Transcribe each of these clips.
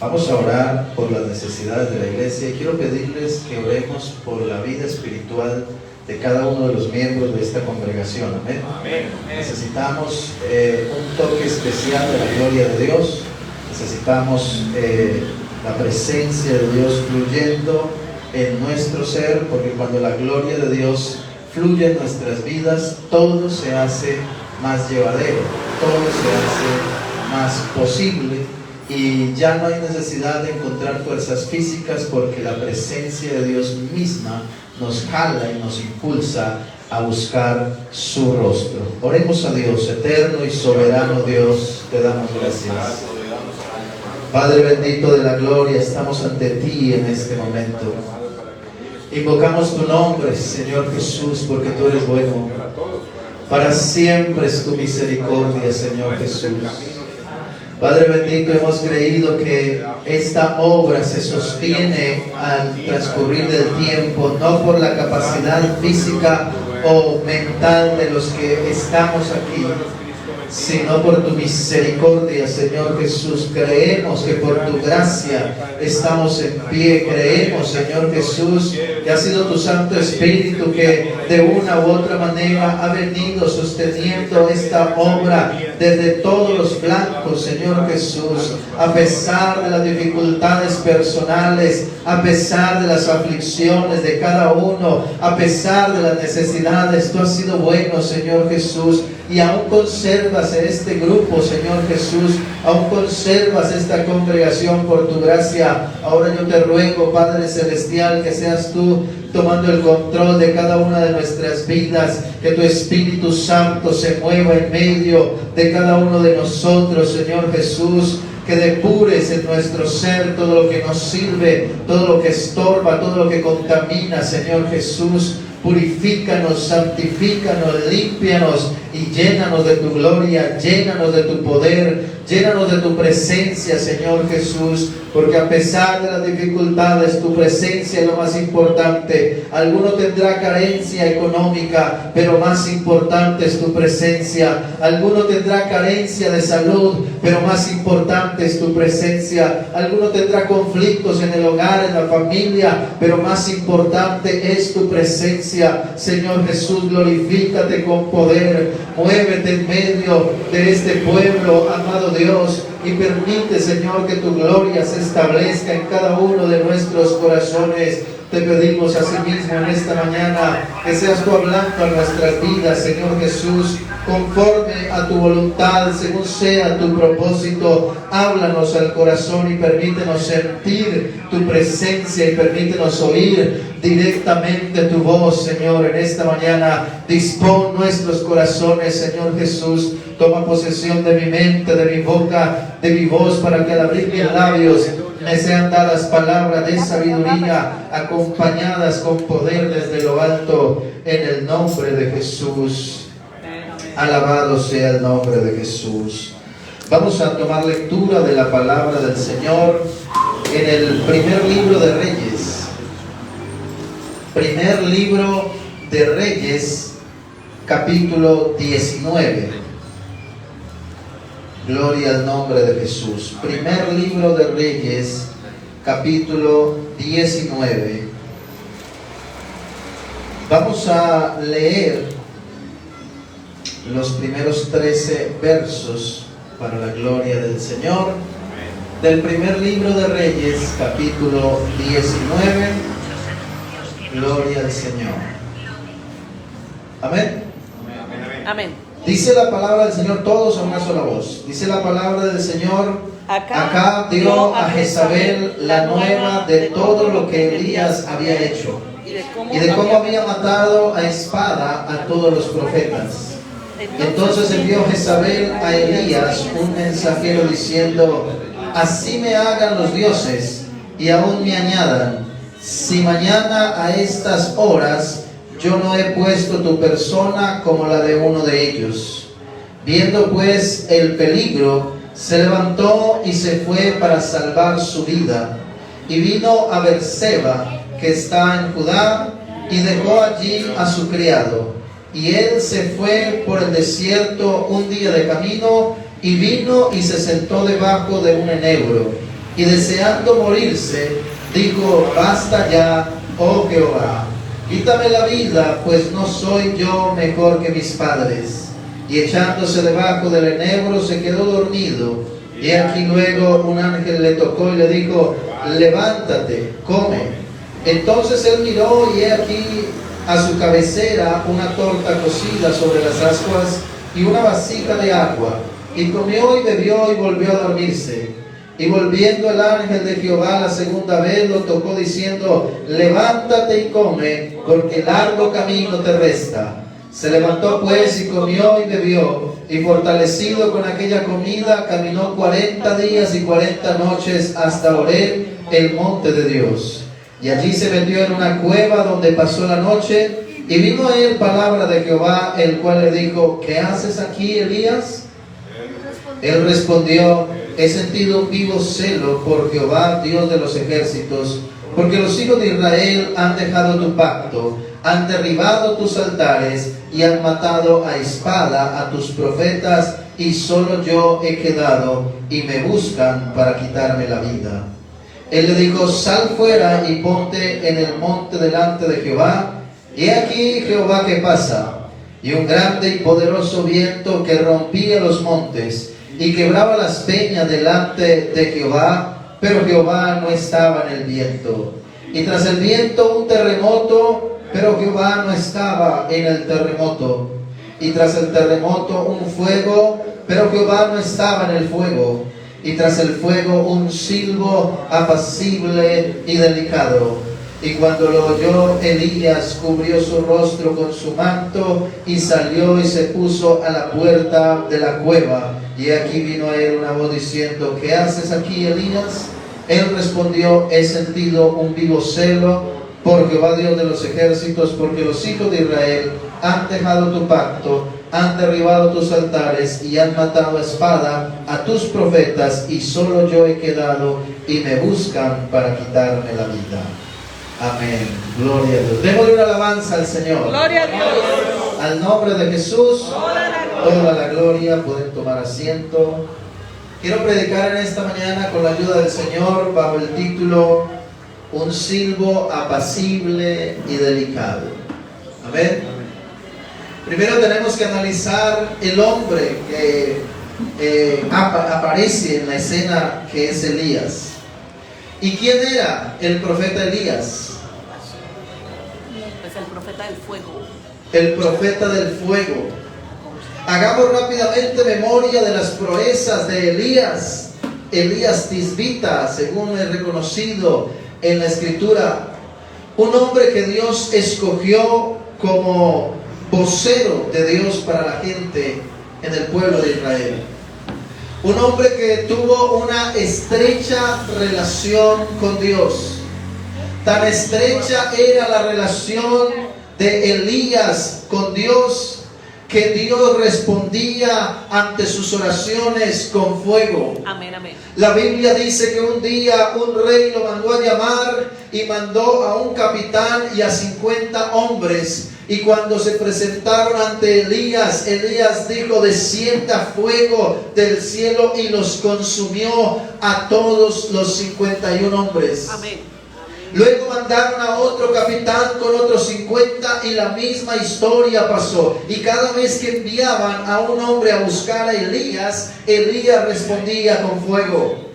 Vamos a orar por las necesidades de la iglesia y quiero pedirles que oremos por la vida espiritual de cada uno de los miembros de esta congregación. Amén. Amén. Necesitamos un toque especial de la gloria de Dios. Necesitamos la presencia de Dios fluyendo en nuestro ser, porque cuando la gloria de Dios fluye en nuestras vidas, todo se hace más llevadero, todo se hace más posible. Y ya no hay necesidad de encontrar fuerzas físicas, porque la presencia de Dios misma nos jala y nos impulsa a buscar su rostro. Oremos a Dios, eterno y soberano Dios, te damos gracias. Padre bendito de la gloria, estamos ante ti en este momento. Invocamos tu nombre, Señor Jesús, porque tú eres bueno. Para siempre es tu misericordia, Señor Jesús. Padre bendito, hemos creído que esta obra se sostiene al transcurrir del tiempo, no por la capacidad física o mental de los que estamos aquí, sino por tu misericordia, Señor Jesús. Creemos que por tu gracia estamos en pie. Creemos, Señor Jesús, que ha sido tu Santo Espíritu que de una u otra manera ha venido sosteniendo esta obra desde todos los flancos, Señor Jesús. A pesar de las dificultades personales, a pesar de las aflicciones de cada uno, a pesar de las necesidades, tú has sido bueno, Señor Jesús. Y aún conservas este grupo, Señor Jesús, aún conservas esta congregación por tu gracia. Ahora yo te ruego, Padre Celestial, que seas tú tomando el control de cada una de nuestras vidas, que tu Espíritu Santo se mueva en medio de cada uno de nosotros, Señor Jesús. Que depures en nuestro ser todo lo que nos sirve, todo lo que estorba, todo lo que contamina, Señor Jesús. Purifícanos, santifícanos, límpianos y llénanos de tu gloria, llénanos de tu poder, llénanos de tu presencia, Señor Jesús, porque a pesar de las dificultades, tu presencia es lo más importante. Alguno tendrá carencia económica, pero más importante es tu presencia. Alguno tendrá carencia de salud, pero más importante es tu presencia. Alguno tendrá conflictos en el hogar, en la familia, pero más importante es tu presencia. Señor Jesús, glorifícate con poder, muévete en medio de este pueblo, amado Dios, y permite, Señor, que tu gloria se establezca en cada uno de nuestros corazones. Te pedimos asimismo en esta mañana que seas tú hablando a nuestras vidas, Señor Jesús, conforme a tu voluntad, según sea tu propósito. Háblanos al corazón y permítenos sentir tu presencia y permítenos oír directamente tu voz, Señor, en esta mañana. Dispón nuestros corazones, Señor Jesús. Toma posesión de mi mente, de mi boca, de mi voz, para que al abrir mis labios me sean dadas palabras de sabiduría, acompañadas con poder desde lo alto, en el nombre de Jesús. Alabado sea el nombre de Jesús. Vamos a tomar lectura de la palabra del Señor en el primer libro de Reyes. Primer libro de Reyes, capítulo 19. Gloria al nombre de Jesús. Primer libro de Reyes, capítulo 19. Vamos a leer los primeros 13 versos para la gloria del Señor. Del primer libro de Reyes, capítulo 19. Gloria al Señor. Amén. Amén. Dice la palabra del Señor, todos a una sola voz. Dice la palabra del Señor: Acab dio a Jezabel la nueva de todo lo que Elías había hecho y de cómo había matado a espada a todos los profetas. Entonces envió Jezabel a Elías un mensajero diciendo: así me hagan los dioses y aún me añadan, si mañana a estas horas yo no he puesto tu persona como la de uno de ellos. Viendo pues el peligro, se levantó y se fue para salvar su vida. Y vino a Berseba, que está en Judá, y dejó allí a su criado. Y él se fue por el desierto un día de camino, y vino y se sentó debajo de un enebro. y deseando morirse, dijo: basta ya, oh Jehová, quítame la vida, pues no soy yo mejor que mis padres. Y echándose debajo del enebro se quedó dormido. Y aquí luego un ángel le tocó y le dijo: levántate, come. Entonces él miró y he aquí a su cabecera una torta cocida sobre las ascuas y una vasija de agua. Y comió y bebió y volvió a dormirse. Y volviendo el ángel de Jehová la segunda vez lo tocó diciendo: levántate y come, porque largo camino te resta. Se levantó pues y comió y bebió, y fortalecido con aquella comida caminó 40 días y 40 noches hasta Horeb, el monte de Dios. Y allí se metió en una cueva donde pasó la noche, y vino a él palabra de Jehová, el cual le dijo: ¿qué haces aquí, Elías? Él respondió: he sentido un vivo celo por Jehová, Dios de los ejércitos, porque los hijos de Israel han dejado tu pacto, han derribado tus altares y han matado a espada a tus profetas, y solo yo he quedado, y me buscan para quitarme la vida. Él le dijo: sal fuera y ponte en el monte delante de Jehová. Y aquí Jehová que pasa, y un grande y poderoso viento que rompía los montes y quebraba las peñas delante de Jehová, pero Jehová no estaba en el viento. Y tras el viento un terremoto, pero Jehová no estaba en el terremoto. Y tras el terremoto un fuego, pero Jehová no estaba en el fuego. Y tras el fuego un silbo apacible y delicado. Y cuando lo oyó Elías, cubrió su rostro con su manto y salió y se puso a la puerta de la cueva. Y aquí vino a él una voz diciendo: ¿qué haces aquí, Elías? Él respondió: he sentido un vivo celo por Jehová, Dios de los ejércitos, porque los hijos de Israel han dejado tu pacto, han derribado tus altares y han matado a espada a tus profetas, y solo yo he quedado, y me buscan para quitarme la vida. Amén. Gloria a Dios. Démosle una alabanza al Señor. Gloria a Dios. Al nombre de Jesús, toda la gloria. Pueden tomar asiento. Quiero predicar en esta mañana con la ayuda del Señor bajo el título: un silbo apacible y delicado. Amén. Primero tenemos que analizar el hombre que aparece en la escena, que es Elías. ¿Y quién era el profeta Elías? Es el profeta del fuego. El profeta del fuego. Hagamos rápidamente memoria de las proezas de Elías. Elías Tisbita, según es reconocido en la escritura, un hombre que Dios escogió como vocero de Dios para la gente en el pueblo de Israel. Un hombre que tuvo una estrecha relación con Dios. Tan estrecha era la relación de Elías con Dios, que Dios respondía ante sus oraciones con fuego. Amén, amén. La Biblia dice que un día un rey lo mandó a llamar y mandó a un capitán y a 50 hombres. Y cuando se presentaron ante Elías, Elías dijo: descienda fuego del cielo, y los consumió a todos los 51 hombres. Amén. Luego mandaron a otro capitán con otros 50 y la misma historia pasó. Y cada vez que enviaban a un hombre a buscar a Elías, Elías respondía con fuego.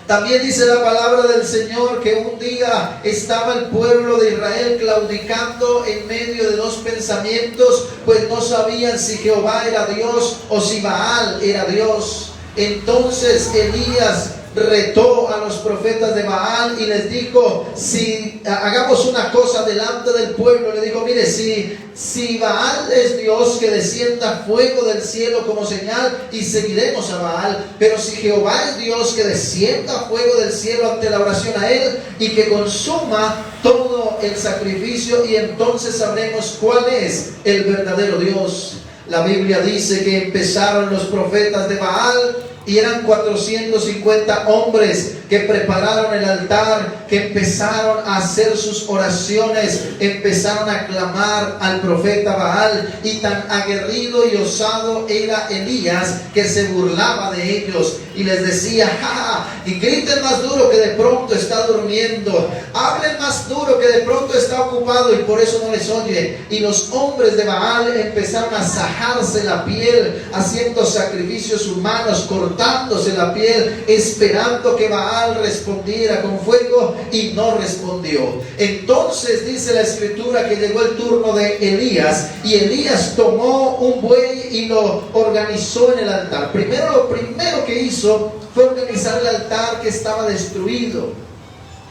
También dice la palabra del Señor que un día estaba el pueblo de Israel claudicando en medio de dos pensamientos, pues no sabían si Jehová era Dios o si Baal era Dios. Entonces Elías retó a los profetas de Baal y les dijo: si hagamos una cosa delante del pueblo, le dijo: mire, si Baal es Dios, que descienda fuego del cielo como señal y seguiremos a Baal. Pero si Jehová es Dios, que descienda fuego del cielo ante la oración a él y que consuma todo el sacrificio, y entonces sabremos cuál es el verdadero Dios. La Biblia dice que empezaron los profetas de Baal Y eran 450 hombres que prepararon el altar, que empezaron a hacer sus oraciones, empezaron a clamar al profeta Baal. Y tan aguerrido y osado era Elías que se burlaba de ellos y les decía: ¡ja, ja! Y griten más duro que de pronto está durmiendo, hablen más duro que de pronto está ocupado, y por eso no les oye. Y los hombres de Baal empezaron a sajarse la piel, haciendo sacrificios humanos, cortándose la piel, esperando que Baal respondiera con fuego, y no respondió. Entonces dice la escritura que llegó el turno de Elías, y Elías tomó un buey y lo organizó en el altar. Lo primero que hizo fue organizar el altar que estaba destruido,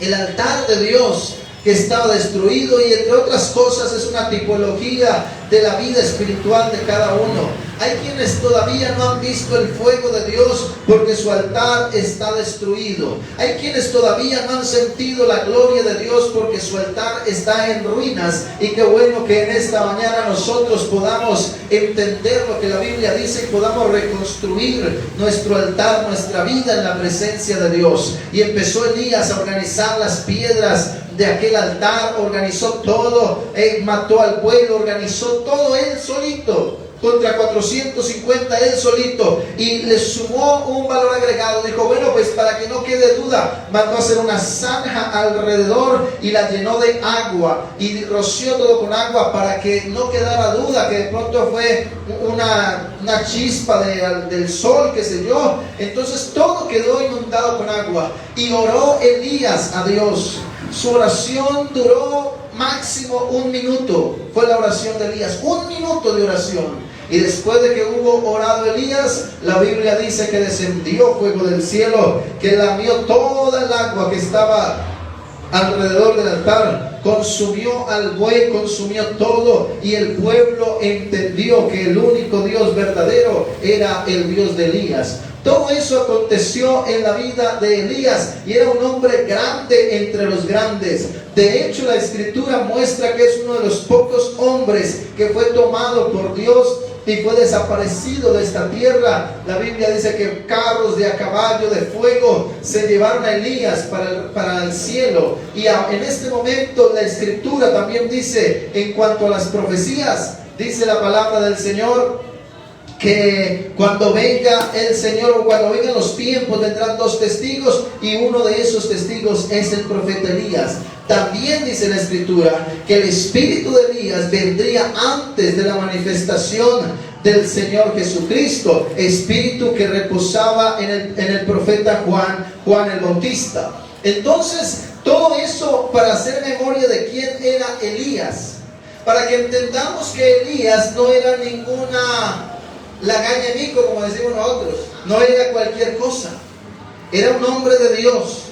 el altar de Dios que estaba destruido, y entre otras cosas es una tipología de la vida espiritual de cada uno. Hay quienes todavía no han visto el fuego de Dios porque su altar está destruido. Hay quienes todavía no han sentido la gloria de Dios porque su altar está en ruinas. Y qué bueno que en esta mañana nosotros podamos entender lo que la Biblia dice y podamos reconstruir nuestro altar, nuestra vida en la presencia de Dios. Y empezó Elías a organizar las piedras de aquel altar, organizó todo, mató al pueblo, organizó todo él solito, contra 450 él solito, y le sumó un valor agregado. Dijo: bueno, pues para que no quede duda, mandó a hacer una zanja alrededor y la llenó de agua y roció todo con agua para que no quedara duda que de pronto fue una chispa del sol, qué sé yo. Entonces todo quedó inundado con agua, y oró Elías a Dios. Su oración duró máximo 1 minuto. Fue la oración de Elías, 1 minuto de oración. Y después de que hubo orado Elías, la Biblia dice que descendió fuego del cielo, que lamió toda el agua que estaba alrededor del altar, consumió al buey, consumió todo, y el pueblo entendió que el único Dios verdadero era el Dios de Elías. Todo eso aconteció en la vida de Elías, y era un hombre grande entre los grandes. De hecho, la escritura muestra que es uno de los pocos hombres que fue tomado por Dios y fue desaparecido de esta tierra. La Biblia dice que carros de a caballo de fuego se llevaron a Elías para el cielo. Y en este momento la escritura también dice, en cuanto a las profecías, dice la palabra del Señor, que cuando venga el Señor, o cuando vengan los tiempos, tendrán 2 testigos, y uno de esos testigos es el profeta Elías. También dice la escritura que el espíritu de Elías vendría antes de la manifestación del Señor Jesucristo, espíritu que reposaba en el profeta Juan el Bautista. Entonces, todo eso para hacer memoria de quién era Elías, para que entendamos que Elías no era ninguna lagañamico, como decimos nosotros, no era cualquier cosa. Era un hombre de Dios,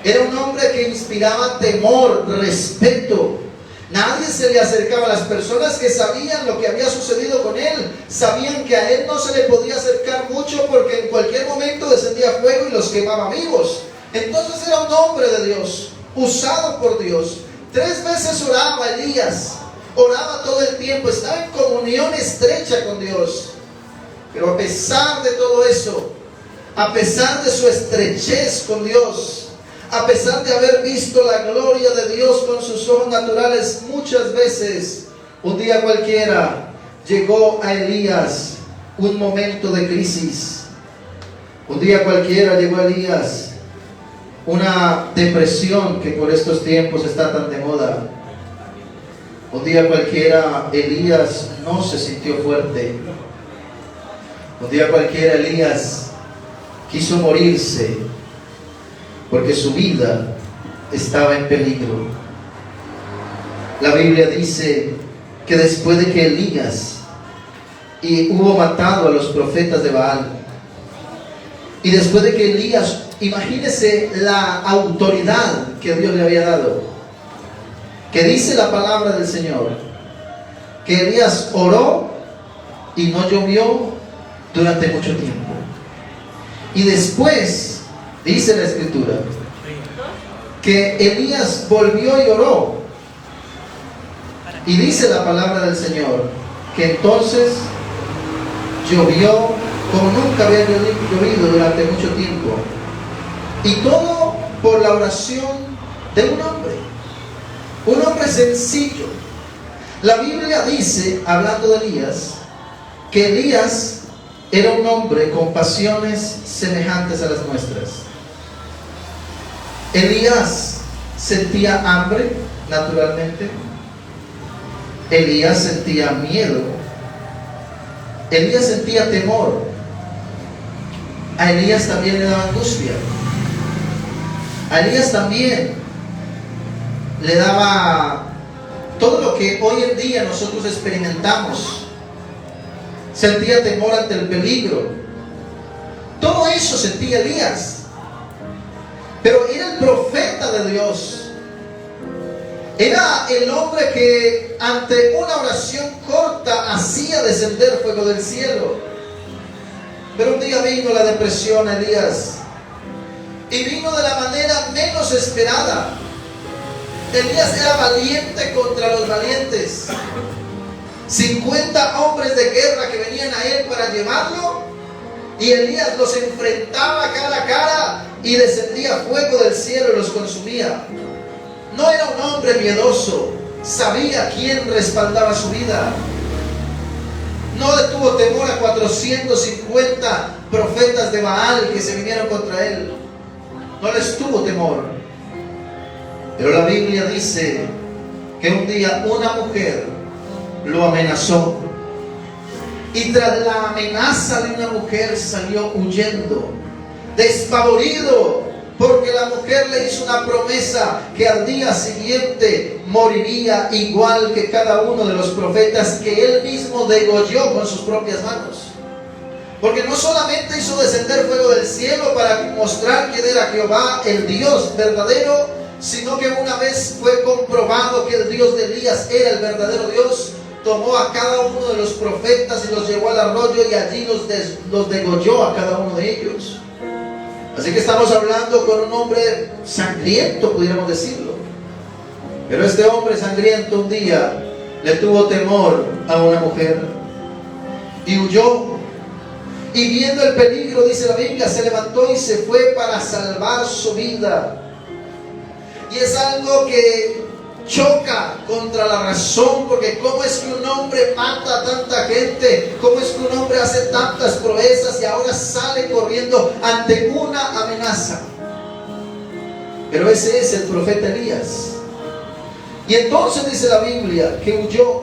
era un hombre que inspiraba temor, respeto. Nadie se le acercaba. Las personas que sabían lo que había sucedido con él sabían que a él no se le podía acercar mucho, porque en cualquier momento descendía fuego y los quemaba vivos. Entonces era un hombre de Dios, usado por Dios. 3 veces oraba Elías, oraba todo el tiempo, estaba en comunión estrecha con Dios. Pero a pesar de todo eso, a pesar de su estrechez con Dios, a pesar de haber visto la gloria de Dios con sus ojos naturales muchas veces, un día cualquiera llegó a Elías un momento de crisis. Un día cualquiera llegó a Elías una depresión que por estos tiempos está tan de moda. Un día cualquiera Elías no se sintió fuerte. Un día cualquiera Elías quiso morirse porque su vida estaba en peligro. La Biblia dice que después de que Elías hubo matado a los profetas de Baal, y después de que Elías, imagínese la autoridad que Dios le había dado, que dice la palabra del Señor, que Elías oró y no llovió durante mucho tiempo. Y después dice la escritura que Elías volvió y oró, y dice la palabra del Señor que entonces llovió como nunca había llovido durante mucho tiempo. Y todo por la oración de un hombre sencillo. La Biblia dice, hablando de Elías, que Elías era un hombre con pasiones semejantes a las nuestras. Elías sentía hambre, naturalmente. Elías sentía miedo. Elías sentía temor. A Elías también le daba angustia. A Elías también le daba todo lo que hoy en día nosotros experimentamos. Sentía temor ante el peligro. Todo eso sentía Elías. Pero era el profeta de Dios. Era el hombre que ante una oración corta hacía descender fuego del cielo. Pero un día vino la depresión a Elías. Y vino de la manera menos esperada. Elías era valiente contra los valientes. 50 hombres de guerra que venían a él para llevarlo. Y Elías los enfrentaba cara a cara y descendía fuego del cielo y los consumía. No era un hombre miedoso. Sabía quién respaldaba su vida. No le tuvo temor a 450 profetas de Baal que se vinieron contra él. No les tuvo temor. Pero la Biblia dice que un día una mujer lo amenazó. Y tras la amenaza de una mujer salió huyendo, despavorido, porque la mujer le hizo una promesa que al día siguiente moriría igual que cada uno de los profetas que él mismo degolló con sus propias manos. Porque no solamente hizo descender fuego del cielo para mostrar quién era Jehová, el Dios verdadero, sino que una vez fue comprobado que el Dios de Elías era el verdadero Dios, tomó a cada uno de los profetas y los llevó al arroyo y allí los degolló a cada uno de ellos. Así que estamos hablando con un hombre sangriento, pudiéramos decirlo. Pero este hombre sangriento un día le tuvo temor a una mujer y huyó. Y viendo el peligro, dice la Biblia, se levantó y se fue para salvar su vida. Y es algo que choca contra la razón, porque ¿cómo es que un hombre mata a tanta gente? ¿Cómo es que un hombre hace tantas proezas y ahora sale corriendo ante una amenaza? Pero ese es el profeta Elías. Y entonces dice la Biblia que huyó.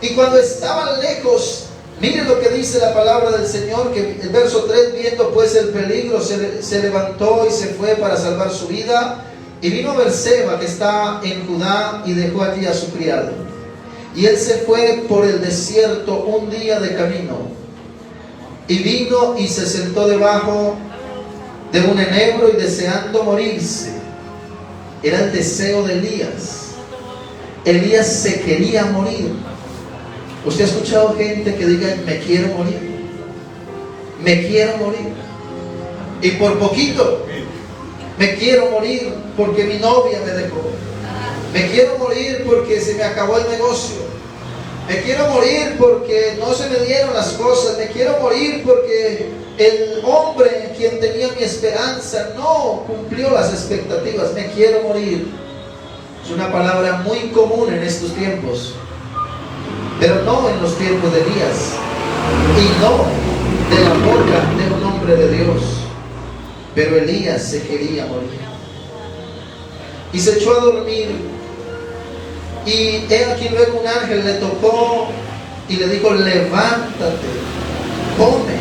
Y cuando estaban lejos, miren lo que dice la palabra del Señor, que el verso 3, viendo pues el peligro, se levantó y se fue para salvar su vida. Y vino Berseba, que está en Judá, y dejó allí a su criado. Y él se fue por el desierto un día de camino. Y vino y se sentó debajo de un enebro y deseando morirse. Era el deseo de Elías. Elías se quería morir. ¿Usted ha escuchado gente que diga, me quiero morir? Me quiero morir. Y por poquito. Me quiero morir porque mi novia me dejó. Me quiero morir porque se me acabó el negocio. Me quiero morir porque no se me dieron las cosas. Me quiero morir porque el hombre en quien tenía mi esperanza no cumplió las expectativas. Me quiero morir. Es una palabra muy común en estos tiempos, pero no en los tiempos de Elías, y no de la boca de un hombre de Dios. Pero Elías se quería morir y se echó a dormir. Y he aquí luego un ángel le tocó y le dijo, levántate, come.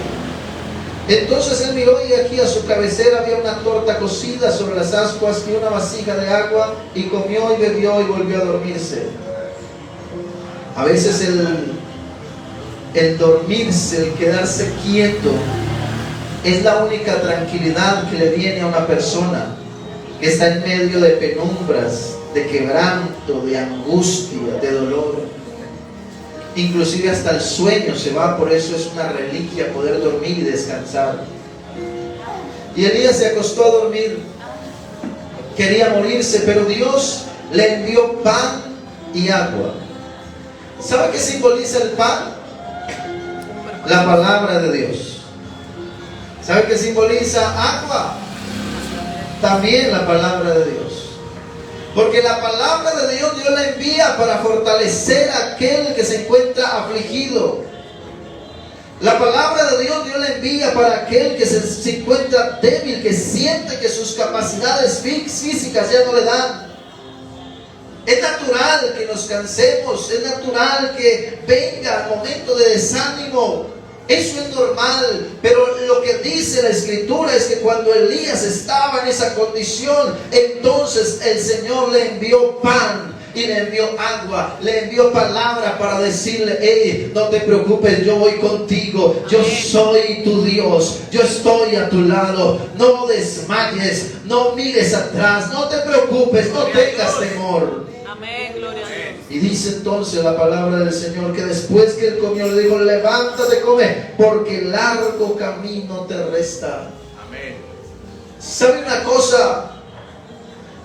Entonces él miró y aquí a su cabecera había una torta cocida sobre las ascuas y una vasija de agua, y comió y bebió y volvió a dormirse. A veces el dormirse, el quedarse quieto, es la única tranquilidad que le viene a una persona que está en medio de penumbras, de quebranto, de angustia, de dolor. Inclusive hasta el sueño se va. Por eso es una reliquia poder dormir y descansar. Y Elías se acostó a dormir. Quería morirse, pero Dios le envió pan y agua. ¿Sabe qué simboliza el pan? La palabra de Dios. ¿Sabe qué simboliza agua? También la palabra de Dios. Porque la palabra de Dios la envía para fortalecer a aquel que se encuentra afligido. La palabra de Dios la envía para aquel que se encuentra débil, que siente que sus capacidades físicas ya no le dan. Es natural que nos cansemos, es natural que venga el momento de desánimo. Eso es normal, pero lo que dice la Escritura es que cuando Elías estaba en esa condición, entonces el Señor le envió pan y le envió agua, le envió palabra para decirle: hey, no te preocupes, yo voy contigo, yo soy tu Dios, yo estoy a tu lado, no desmayes, no mires atrás, no te preocupes, no tengas temor. Amén, gloria a Dios. Y dice entonces la palabra del Señor que después que él comió le dijo: levántate, come, porque largo camino te resta. Amén. ¿Sabe una cosa?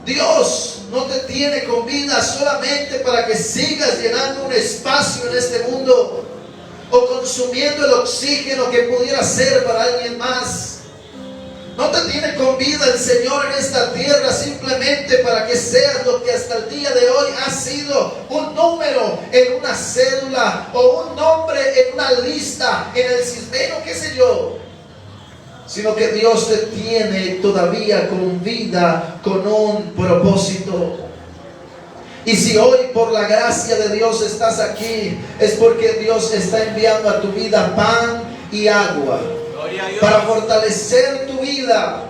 Dios no te tiene con vida solamente para que sigas llenando un espacio en este mundo o consumiendo el oxígeno que pudiera ser para alguien más. No te tiene con vida el Señor en esta tierra simplemente para que seas lo que hasta el día de hoy has sido: un número en una cédula o un nombre en una lista en el sistema, qué sé yo. Sino que Dios te tiene todavía con vida, con un propósito. Y si hoy por la gracia de Dios estás aquí, es porque Dios está enviando a tu vida pan y agua para fortalecer tu vida.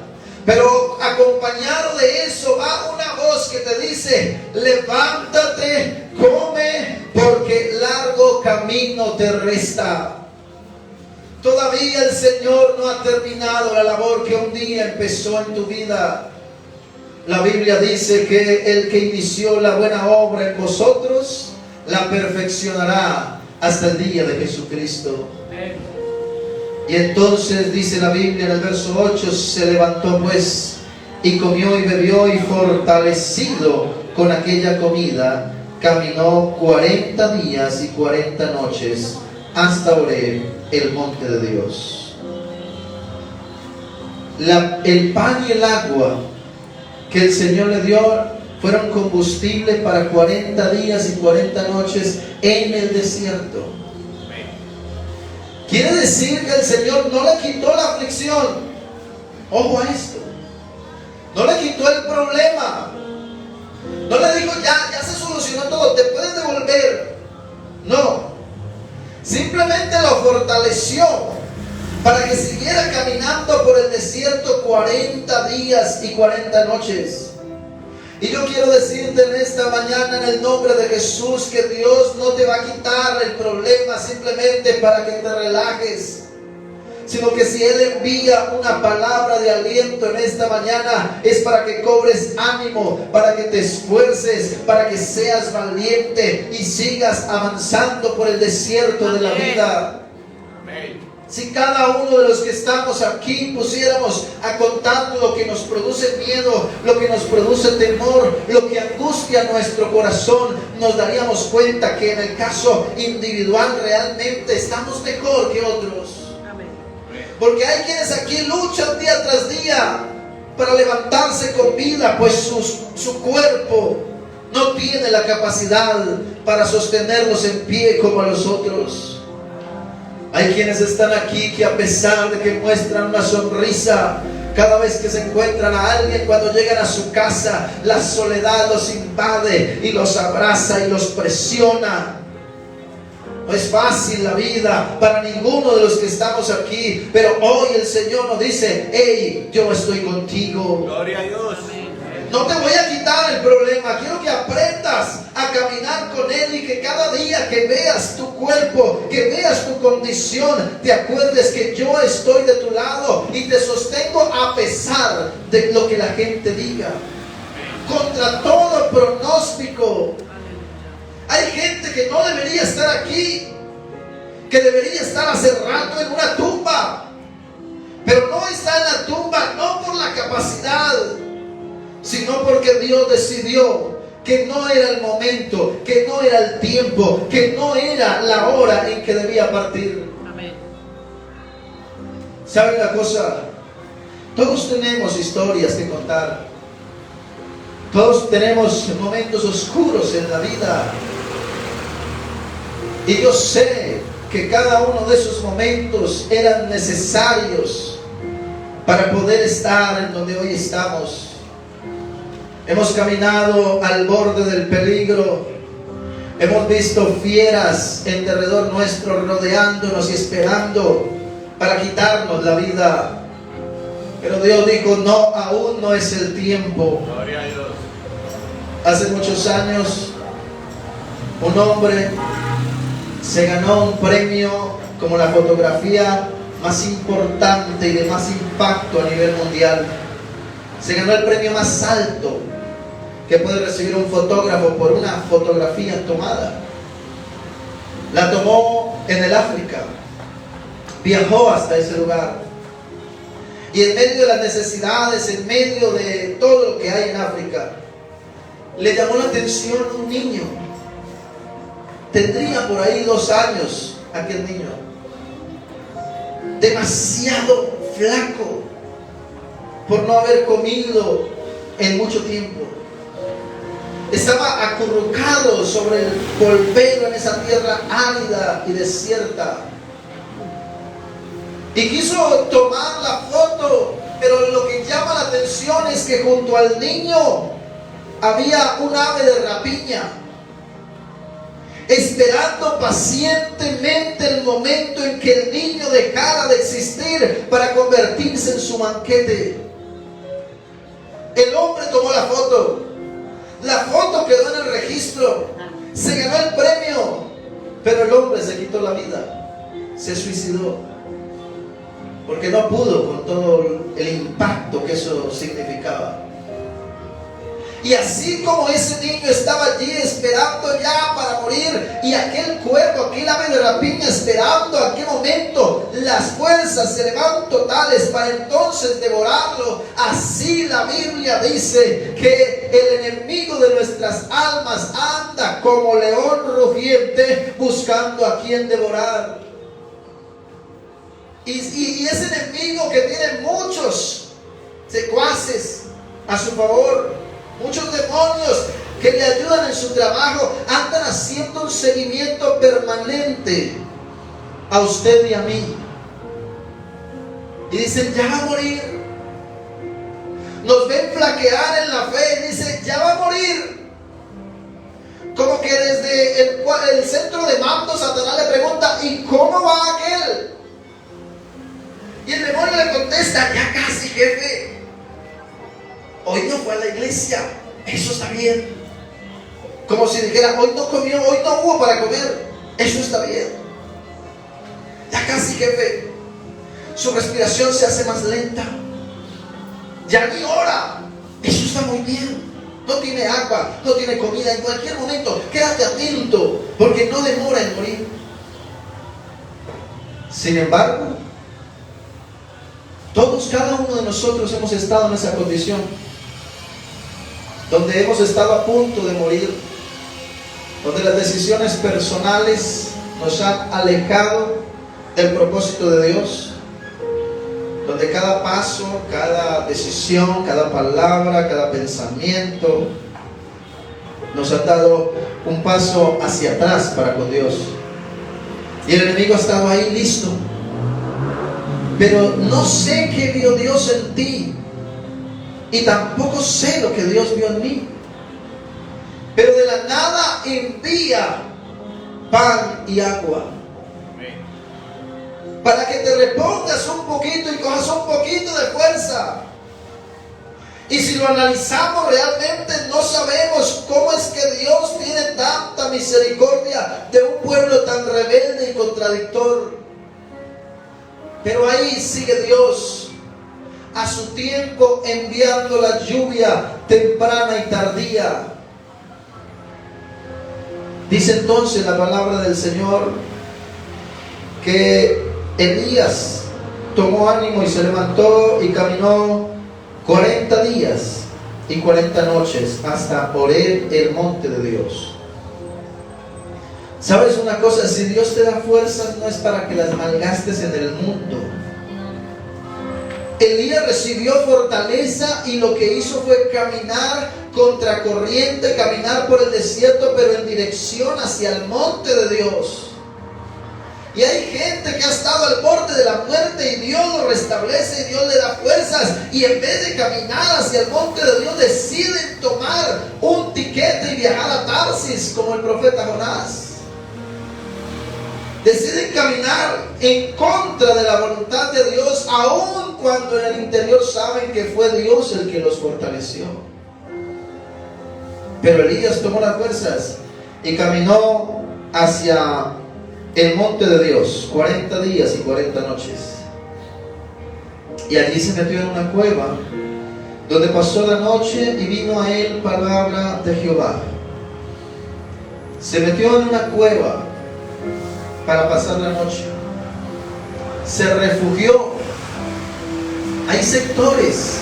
Pero acompañado de eso va una voz que te dice: levántate, come, porque largo camino te resta. Todavía el Señor no ha terminado la labor que un día empezó en tu vida. La Biblia dice que el que inició la buena obra en vosotros la perfeccionará hasta el día de Jesucristo. Y entonces dice la Biblia en el verso 8: se levantó pues y comió y bebió, y fortalecido con aquella comida caminó 40 días y 40 noches hasta Horeb, el monte de Dios. El pan y el agua que el Señor le dio fueron combustible para 40 días y 40 noches en el desierto. Quiere decir que el Señor no le quitó la aflicción. Ojo a esto. No le quitó el problema. No le dijo: ya se solucionó todo, te puedes devolver. No. Simplemente lo fortaleció para que siguiera caminando por el desierto 40 días y 40 noches. Y yo quiero decirte en esta mañana, en el nombre de Jesús, que Dios no te va a quitar el problema simplemente para que te relajes, sino que si Él envía una palabra de aliento en esta mañana, es para que cobres ánimo, para que te esfuerces, para que seas valiente y sigas avanzando por el desierto de la vida. Amén. Si cada uno de los que estamos aquí pusiéramos a contar lo que nos produce miedo, lo que nos produce temor, lo que angustia nuestro corazón, nos daríamos cuenta que en el caso individual realmente estamos mejor que otros. Porque hay quienes aquí luchan día tras día para levantarse con vida, pues su cuerpo no tiene la capacidad para sostenerlos en pie como a los otros. Hay quienes están aquí que, a pesar de que muestran una sonrisa cada vez que se encuentran a alguien, cuando llegan a su casa, la soledad los invade y los abraza y los presiona. No es fácil la vida para ninguno de los que estamos aquí, pero hoy el Señor nos dice: hey, yo estoy contigo. Gloria a Dios. No te voy a quitar el problema, quiero que aprendas a caminar con Él, y que cada día que veas tu cuerpo, que veas tu condición, te acuerdes que yo estoy de tu lado y te sostengo a pesar de lo que la gente diga, contra todo pronóstico. Hay gente que no debería estar aquí, que debería estar hace rato en una tumba, pero no está en la tumba no por la capacidad, sino porque Dios decidió que no era el momento, que no era el tiempo, que no era la hora en que debía partir. Amén. ¿Saben una cosa? Todos tenemos historias que contar. Todos tenemos momentos oscuros en la vida. Y yo sé que cada uno de esos momentos eran necesarios para poder estar en donde hoy estamos. Hemos caminado al borde del peligro. Hemos visto fieras en derredor nuestro rodeándonos y esperando para quitarnos la vida. Pero Dios dijo, no, aún no es el tiempo. Gloria a Dios. Hace muchos años, un hombre se ganó un premio como la fotografía más importante y de más impacto a nivel mundial. Se ganó el premio más alto que puede recibir un fotógrafo por una fotografía tomada. La tomó en el África, viajó hasta ese lugar y en medio de las necesidades, en medio de todo lo que hay en África, le llamó la atención un niño. Tendría por ahí 2 años aquel niño, demasiado flaco por no haber comido en mucho tiempo. Estaba acurrucado sobre el polvero en esa tierra árida y desierta. Y quiso tomar la foto, pero lo que llama la atención es que junto al niño había un ave de rapiña, esperando pacientemente el momento en que el niño dejara de existir para convertirse en su banquete. El hombre tomó la foto. La foto quedó en el registro. Se ganó el premio. Pero el hombre se quitó la vida. Se suicidó. Porque no pudo con todo el impacto que eso significaba. Y así como ese niño estaba allí esperando ya para morir, y aquel cuervo, aquel ave de rapiña esperando a qué momento las fuerzas se levantan totales para entonces devorarlo, así la Biblia dice que el enemigo de nuestras almas anda como león rugiente buscando a quien devorar. Y ese enemigo que tiene muchos secuaces a su favor, muchos demonios que le ayudan en su trabajo, andan haciendo un seguimiento permanente a usted y a mí. Y dicen, ya va a morir. Nos ven flaquear en la fe y dicen, ya va a morir. Como que desde el centro de mando Satanás le pregunta, ¿y cómo va aquel? Y el demonio le contesta, ya casi, jefe. Hoy no fue a la iglesia, eso está bien. Como si dijera, hoy no comió, hoy no hubo para comer, eso está bien. Ya casi, jefe. Su respiración se hace más lenta. Ya ni ora, eso está muy bien. No tiene agua, no tiene comida. En cualquier momento, quédate atento, porque no demora en morir. Sin embargo, todos, cada uno de nosotros hemos estado en esa condición, donde hemos estado a punto de morir, donde las decisiones personales nos han alejado del propósito de Dios, donde cada paso, cada decisión, cada palabra, cada pensamiento nos ha dado un paso hacia atrás para con Dios. Y el enemigo ha estado ahí listo. Pero no sé qué vio Dios en ti, y tampoco sé lo que Dios vio en mí. Pero de la nada envía pan y agua para que te repongas un poquito y cojas un poquito de fuerza. Y si lo analizamos realmente, no sabemos cómo es que Dios tiene tanta misericordia de un pueblo tan rebelde y contradictor. Pero ahí sigue Dios a su tiempo enviando la lluvia temprana y tardía. Dice entonces la palabra del Señor que Elías tomó ánimo y se levantó y caminó 40 días y 40 noches hasta Horeb, el monte de Dios. ¿Sabes una cosa? Si Dios te da fuerzas, no es para que las malgastes en el mundo. Elías recibió fortaleza y lo que hizo fue caminar contracorriente, caminar por el desierto, pero en dirección hacia el monte de Dios. Y hay gente que ha estado al borde de la muerte y Dios lo restablece y Dios le da fuerzas, y en vez de caminar hacia el monte de Dios deciden tomar un tiquete y viajar a Tarsis como el profeta Jonás. Deciden caminar en contra de la voluntad de Dios, aun cuando en el interior saben que fue Dios el que los fortaleció. Pero Elías tomó las fuerzas y caminó hacia el monte de Dios 40 días y 40 noches. Y allí se metió en una cueva, donde pasó la noche y vino a él palabra de Jehová. Se metió en una cueva para pasar la noche. Se refugió. Hay sectores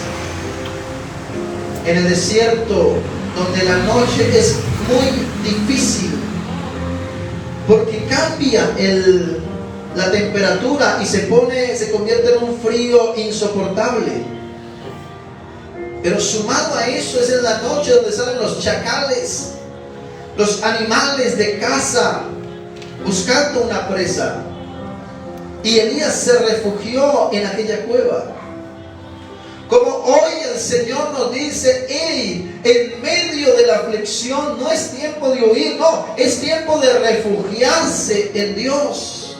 en el desierto donde la noche es muy difícil, porque cambia la temperatura y se convierte en un frío insoportable. Pero sumado a eso es en la noche donde salen los chacales, los animales de caza, buscando una presa. Y Elías se refugió en aquella cueva. Como hoy el Señor nos dice: hey, en medio de la aflicción no es tiempo de huir, no, es tiempo de refugiarse en Dios.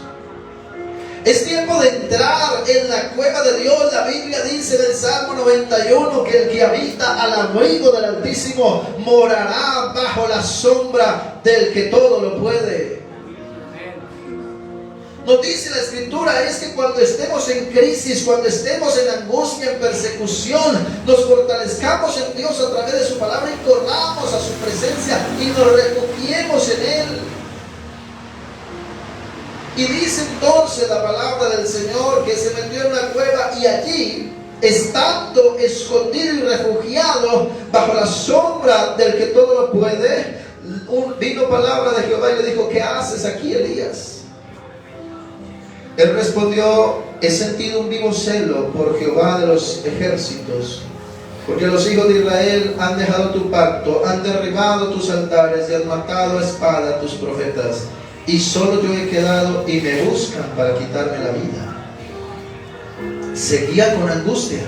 Es tiempo de entrar en la cueva de Dios. La Biblia dice en el Salmo 91 que el que habita al abrigo del Altísimo morará bajo la sombra del que todo lo puede. Nos dice la Escritura es que cuando estemos en crisis, cuando estemos en angustia, en persecución, nos fortalezcamos en Dios a través de su palabra y corramos a su presencia y nos refugiemos en Él. Y dice entonces la palabra del Señor que se metió en una cueva y allí, estando escondido y refugiado bajo la sombra del que todo lo puede, vino palabra de Jehová y le dijo: ¿qué haces aquí, Elías? Él respondió: he sentido un vivo celo por Jehová de los ejércitos, porque los hijos de Israel han dejado tu pacto, han derribado tus altares y han matado a espada a tus profetas, y solo yo he quedado y me buscan para quitarme la vida. Seguía con angustia,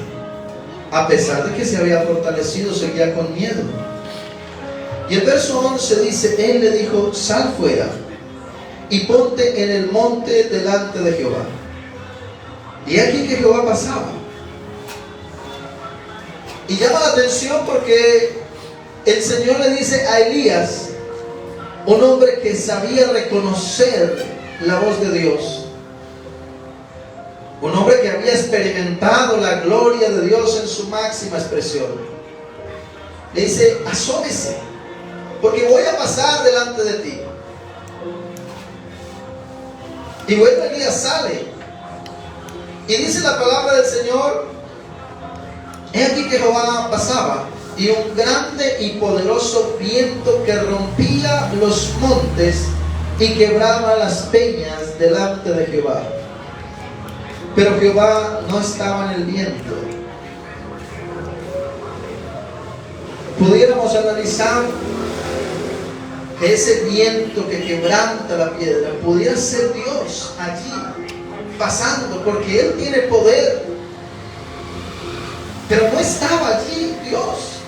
a pesar de que se había fortalecido, seguía con miedo. Y el verso 11 dice: él le dijo: sal fuera y ponte en el monte delante de Jehová. Y aquí que Jehová pasaba. Y llama la atención porque el Señor le dice a Elías, un hombre que sabía reconocer la voz de Dios, un hombre que había experimentado la gloria de Dios en su máxima expresión, le dice: asómese, porque voy a pasar delante de ti. Y bueno, Elías sale y dice la palabra del Señor: he aquí que Jehová pasaba, y un grande y poderoso viento que rompía los montes y quebraba las peñas delante de Jehová. Pero Jehová no estaba en el viento. Pudiéramos analizar que ese viento que quebranta la piedra pudiera ser Dios allí pasando, porque Él tiene poder. Pero no estaba allí Dios.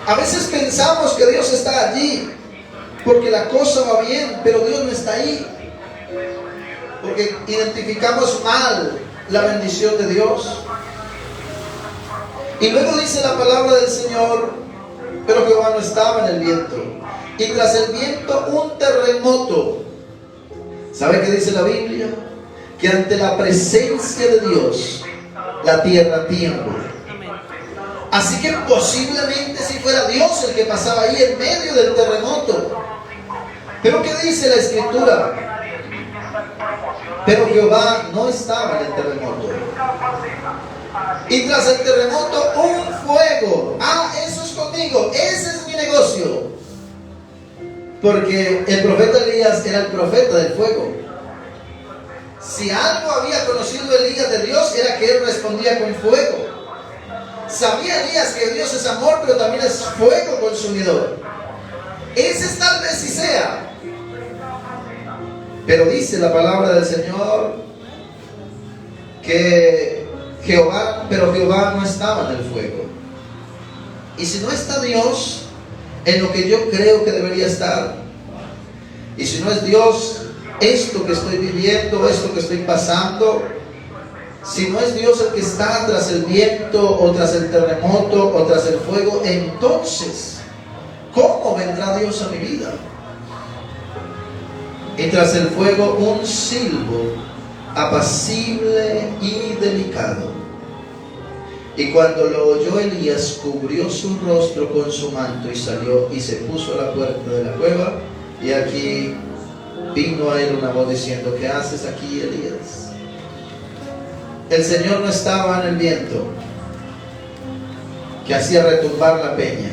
A veces pensamos que Dios está allí porque la cosa va bien, pero Dios no está ahí, porque identificamos mal la bendición de Dios. Y luego dice la palabra del Señor: pero Jehová no estaba en el viento, y tras el viento un terremoto. ¿Sabe qué dice la Biblia? Que ante la presencia de Dios la tierra tiembla. Así que posiblemente si fuera Dios el que pasaba ahí en medio del terremoto. Pero ¿qué dice la Escritura? Pero Jehová no estaba en el terremoto. Y tras el terremoto un fuego. Eso es conmigo, ese es mi negocio. Porque el profeta Elías era el profeta del fuego. Si algo había conocido Elías de Dios, era que él respondía con fuego. Sabía Elías que Dios es amor, pero también es fuego consumidor. Ese tal vez sí sea. Pero dice la palabra del Señor que Jehová no estaba en el fuego. Y si no está Dios en lo que yo creo que debería estar, y si no es Dios esto que estoy viviendo, esto que estoy pasando, si no es Dios el que está tras el viento o tras el terremoto o tras el fuego, entonces ¿cómo vendrá Dios a mi vida? Y tras el fuego un silbo apacible y delicado. Y cuando lo oyó Elías, cubrió su rostro con su manto y salió y se puso a la puerta de la cueva. Y aquí vino a él una voz diciendo: ¿qué haces aquí, Elías? El Señor no estaba en el viento que hacía retumbar la peña.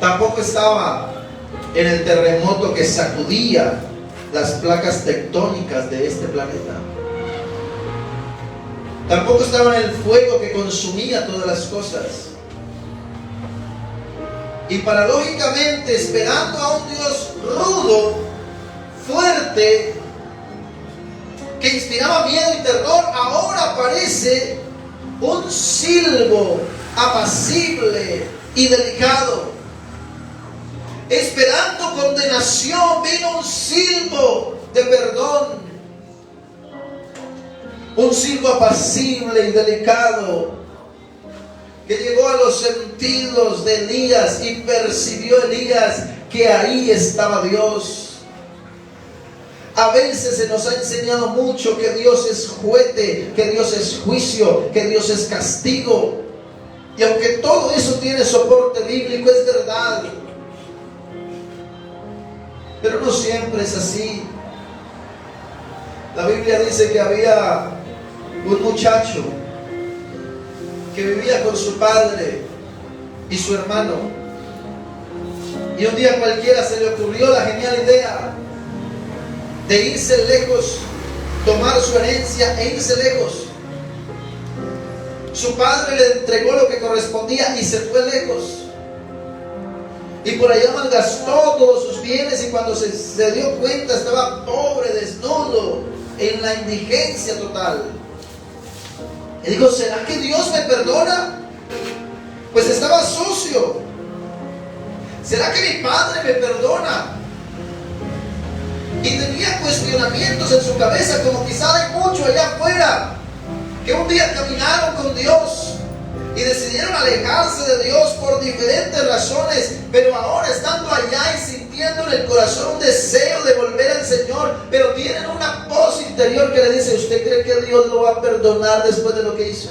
Tampoco estaba en el terremoto que sacudía las placas tectónicas de este planeta. Tampoco estaba en el fuego que consumía todas las cosas. Y paradójicamente, esperando a un Dios rudo, fuerte, que inspiraba miedo y terror, ahora aparece un silbo apacible y delicado. Esperando condenación, vino un silbo de perdón. Un silbo apacible y delicado que llegó a los sentidos de Elías, y percibió Elías que ahí estaba Dios. A veces se nos ha enseñado mucho que Dios es juez, que Dios es juicio, que Dios es castigo. Y aunque todo eso tiene soporte bíblico, es verdad. Pero no siempre es así. La Biblia dice que había un muchacho que vivía con su padre y su hermano. Y un día cualquiera se le ocurrió la genial idea de irse lejos, tomar su herencia e irse lejos. Su padre le entregó lo que correspondía y se fue lejos. Y por allá malgastó todos sus bienes, y cuando se dio cuenta estaba pobre, desnudo, en la indigencia total. Y digo: ¿será que Dios me perdona? Pues estaba sucio. ¿Será que mi padre me perdona? Y tenía cuestionamientos en su cabeza, como quizá hay mucho allá afuera, que un día caminaron con Dios y decidieron alejarse de Dios por diferentes razones, pero ahora estando allá y sintiendo en el corazón un deseo de volver al Señor, pero tienen una voz interior que le dice: ¿usted cree que Dios lo va a perdonar después de lo que hizo?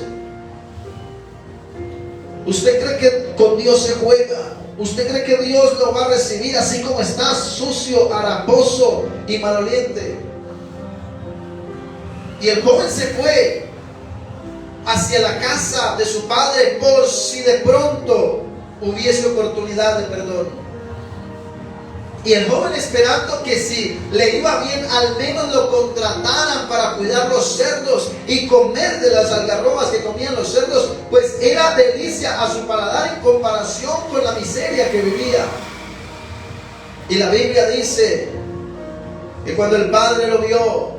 ¿Usted cree que con Dios se juega? ¿Usted cree que Dios lo va a recibir así como está, sucio, haraposo y maloliente? Y el joven se fue hacia la casa de su padre por si de pronto hubiese oportunidad de perdón. Y el joven, esperando que si le iba bien, al menos lo contrataran para cuidar los cerdos y comer de las algarrobas que comían los cerdos, pues era delicia a su paladar en comparación con la miseria que vivía. Y la Biblia dice que cuando el padre lo vio,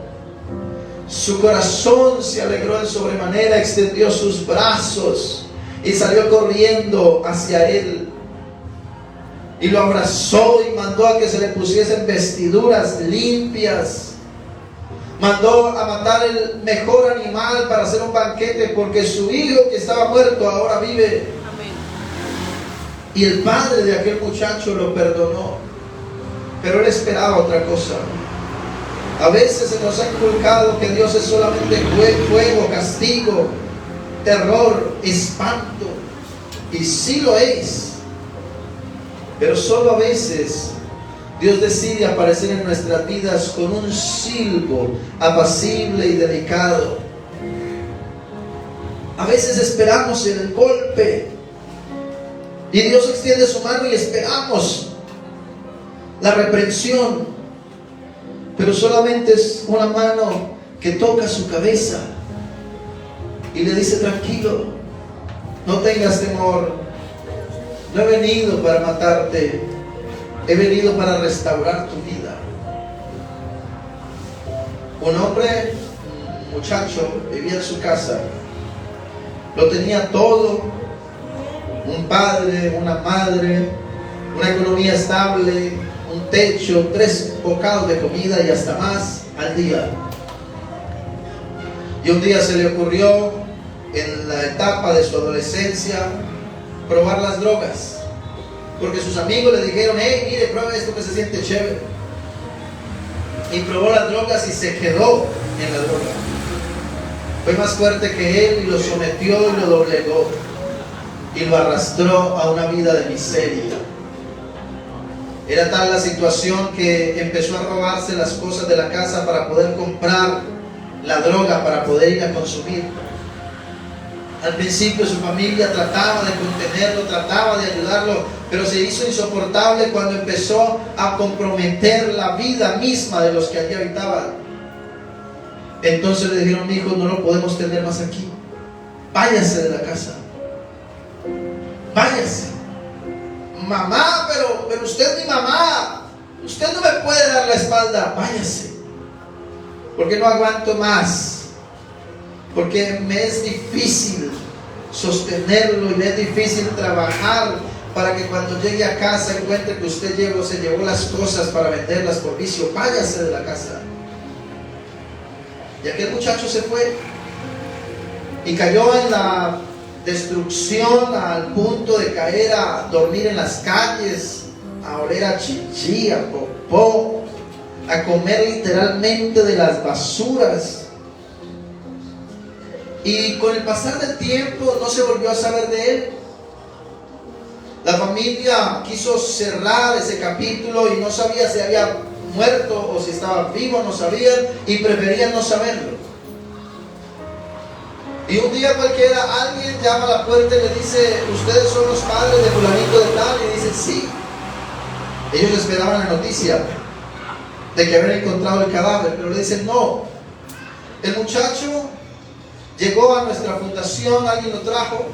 su corazón se alegró en sobremanera, extendió sus brazos y salió corriendo hacia él. Y lo abrazó y mandó a que se le pusiesen vestiduras limpias. Mandó a matar el mejor animal para hacer un banquete, porque su hijo que estaba muerto ahora vive. Amén. Y el padre de aquel muchacho lo perdonó. Pero él esperaba otra cosa. A veces se nos ha inculcado que Dios es solamente fuego, castigo, terror, espanto. Y sí lo es. Pero solo a veces Dios decide aparecer en nuestras vidas con un silbo apacible y delicado. A veces esperamos el golpe y Dios extiende su mano y esperamos la reprensión. pero solamente es una mano que toca su cabeza y le dice: tranquilo, no tengas temor, no he venido para matarte, he venido para restaurar tu vida. Un hombre, un muchacho, vivía en su casa, lo tenía todo: un padre, una madre, una economía estable, un techo, 3 bocados de comida y hasta más al día. Y un día se le ocurrió, en la etapa de su adolescencia, probar las drogas, porque sus amigos le dijeron: hey, mire, prueba esto que se siente chévere. Y probó las drogas y se quedó en la droga. Fue más fuerte que él y lo sometió y lo doblegó y lo arrastró a una vida de miseria. Era tal la situación que empezó a robarse las cosas de la casa para poder comprar la droga, para poder ir a consumir. Al principio su familia trataba de contenerlo, trataba de ayudarlo, pero se hizo insoportable cuando empezó a comprometer la vida misma de los que allí habitaban. Entonces le dijeron: hijo, no lo podemos tener más aquí, váyase de la casa, váyase. Mamá, pero usted es mi mamá, usted no me puede dar la espalda. Váyase, porque no aguanto más, porque me es difícil sostenerlo y me es difícil trabajar para que cuando llegue a casa encuentre que usted se llevó las cosas para venderlas por vicio. Váyase de la casa. Y aquel muchacho se fue y cayó en la destrucción al punto de caer a dormir en las calles, a oler a chichi, a popó, a comer literalmente de las basuras. Y con el pasar del tiempo no se volvió a saber de él. La familia quiso cerrar ese capítulo y no sabía si había muerto o si estaba vivo, no sabían, y preferían no saberlo. Y un día cualquiera alguien llama a la puerta y le dice: ustedes son los padres de fulanito de tal. Y dicen: sí. Ellos esperaban la noticia de que habían encontrado el cadáver, pero le dicen: no, el muchacho llegó a nuestra fundación, alguien lo trajo,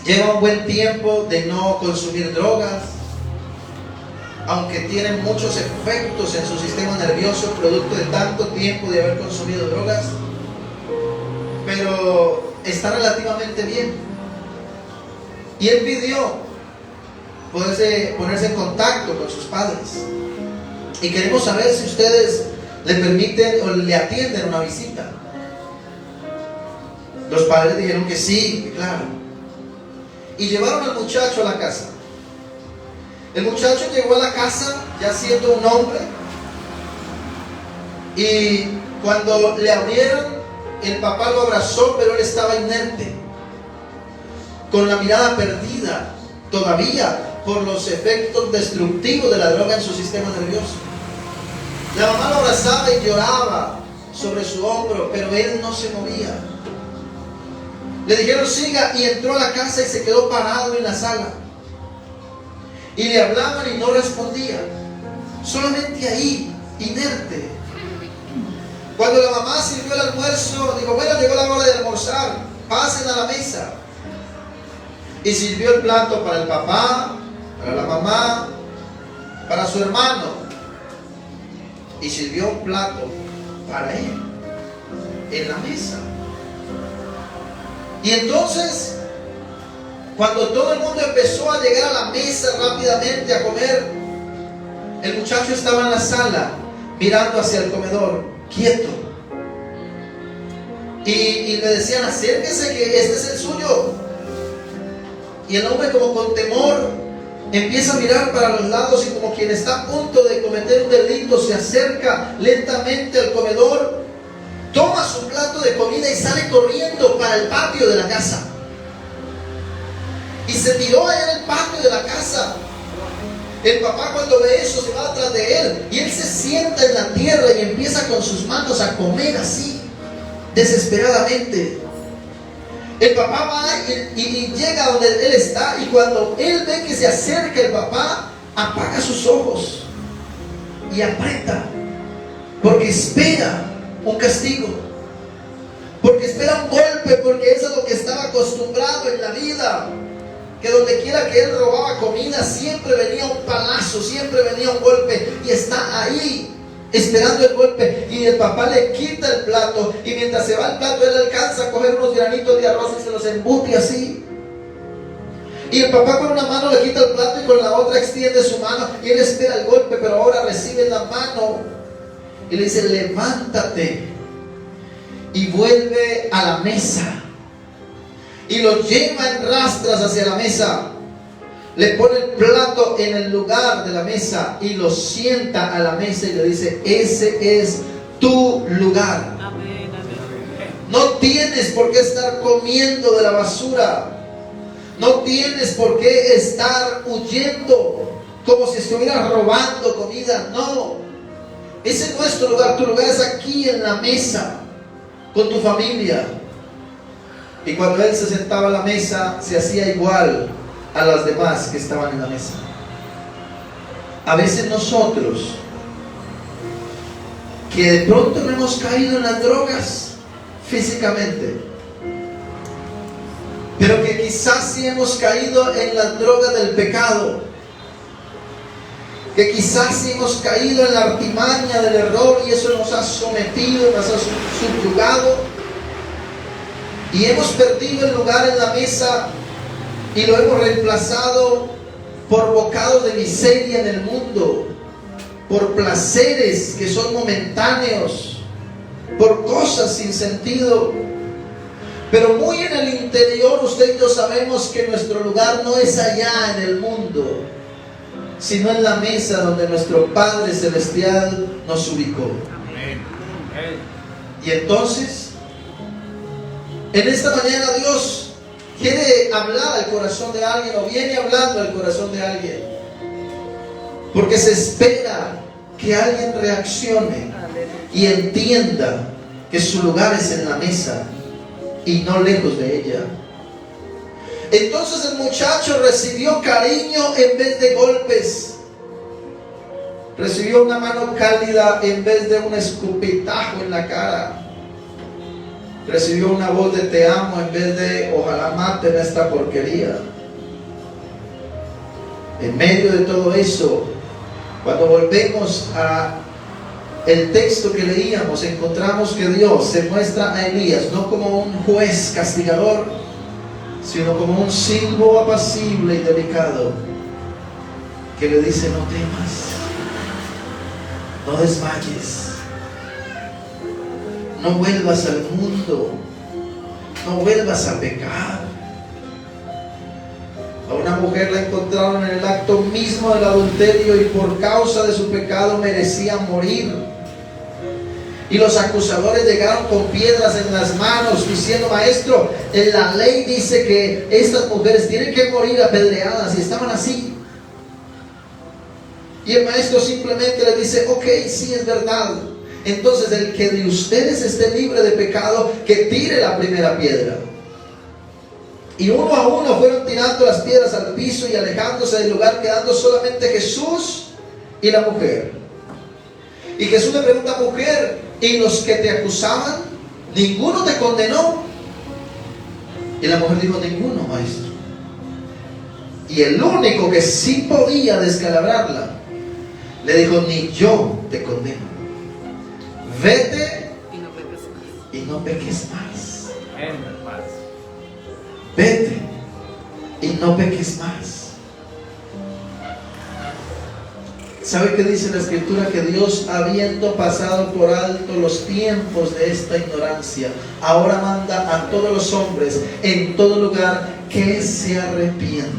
lleva un buen tiempo de no consumir drogas, aunque tiene muchos efectos en su sistema nervioso producto de tanto tiempo de haber consumido drogas, pero está relativamente bien. Y él pidió ponerse en contacto con sus padres, y queremos saber si ustedes le permiten o le atienden una visita. Los padres dijeron que sí, que claro, y llevaron al muchacho a la casa. El muchacho llegó a la casa ya siendo un hombre, y cuando le abrieron, el papá lo abrazó, pero él estaba inerte, con la mirada perdida todavía por los efectos destructivos de la droga en su sistema nervioso. La mamá lo abrazaba y lloraba sobre su hombro, pero él no se movía. Le dijeron: siga, y entró a la casa y se quedó parado en la sala. Y le hablaban y no respondía, solamente ahí, inerte. Cuando la mamá sirvió el almuerzo, dijo: bueno, llegó la hora de almorzar, pasen a la mesa. Y sirvió el plato para el papá, para la mamá, para su hermano. Y sirvió un plato para él en la mesa. Y entonces, cuando todo el mundo empezó a llegar a la mesa rápidamente a comer, el muchacho estaba en la sala mirando hacia el comedor, quieto. Y le decían: acérquese, que este es el suyo. Y el hombre, como con temor, empieza a mirar para los lados, y como quien está a punto de cometer un delito, se acerca lentamente al comedor, toma su plato de comida y sale corriendo para el patio de la casa. Y se tiró allá en el patio de la casa. El papá, cuando ve eso, se va atrás de él, y él se sienta en la tierra y empieza con sus manos a comer así, desesperadamente. El papá va y llega donde él está, y cuando él ve que se acerca el papá, apaga sus ojos y aprieta porque espera un castigo, porque espera un golpe, porque eso es lo que estaba acostumbrado en la vida, que donde quiera que él robaba comida siempre venía un palazo, siempre venía un golpe, y está ahí esperando el golpe, y el papá le quita el plato, y mientras se va el plato él alcanza a coger unos granitos de arroz y se los embute así, y el papá con una mano le quita el plato y con la otra extiende su mano, y él espera el golpe, pero ahora recibe la mano y le dice: levántate y vuelve a la mesa, y lo lleva en rastras hacia la mesa, le pone el plato en el lugar de la mesa y lo sienta a la mesa y le dice: ese es tu lugar. Amén, amén. No tienes por qué estar comiendo de la basura, no tienes por qué estar huyendo como si estuvieras robando comida. No, ese no es tu lugar. Tu lugar es aquí en la mesa con tu familia. Y cuando él se sentaba a la mesa, se hacía igual a las demás que estaban en la mesa. A veces nosotros, que de pronto no hemos caído en las drogas físicamente, pero que quizás sí hemos caído en la droga del pecado, que quizás sí hemos caído en la artimaña del error, y eso nos ha sometido, nos ha subyugado, y hemos perdido el lugar en la mesa y lo hemos reemplazado por bocados de miseria en el mundo, por placeres que son momentáneos, por cosas sin sentido. Pero muy en el interior usted y yo sabemos que nuestro lugar no es allá en el mundo, sino en la mesa donde nuestro Padre Celestial nos ubicó. Amén. Y entonces, en esta mañana Dios quiere hablar al corazón de alguien, o viene hablando al corazón de alguien, porque se espera que alguien reaccione y entienda que su lugar es en la mesa y no lejos de ella. Entonces el muchacho recibió cariño en vez de golpes, recibió una mano cálida en vez de un escupitajo en la cara, recibió una voz de te amo en vez de ojalá maten esta porquería. En medio de todo eso, cuando volvemos a el texto que leíamos, encontramos que Dios se muestra a Elías no como un juez castigador, sino como un siervo apacible y delicado, que le dice: no temas, no desmayes, no vuelvas al mundo, no vuelvas a pecar. A una mujer la encontraron en el acto mismo del adulterio y por causa de su pecado merecía morir. Y los acusadores llegaron con piedras en las manos diciendo: maestro, en la ley dice que estas mujeres tienen que morir apedreadas, y estaban así. Y el maestro simplemente le dice: ok, sí, es verdad. Entonces el que de ustedes esté libre de pecado, que tire la primera piedra. Y uno a uno fueron tirando las piedras al piso y alejándose del lugar, quedando solamente Jesús y la mujer. Y Jesús le pregunta: mujer, ¿y los que te acusaban, ninguno te condenó? Y la mujer dijo: ninguno, maestro. Y el único que sí podía descalabrarla le dijo: ni yo te condeno, vete y no peques más. Vete y no peques más. ¿Sabe qué dice la Escritura? Que Dios, habiendo pasado por alto los tiempos de esta ignorancia, ahora manda a todos los hombres en todo lugar que se arrepientan.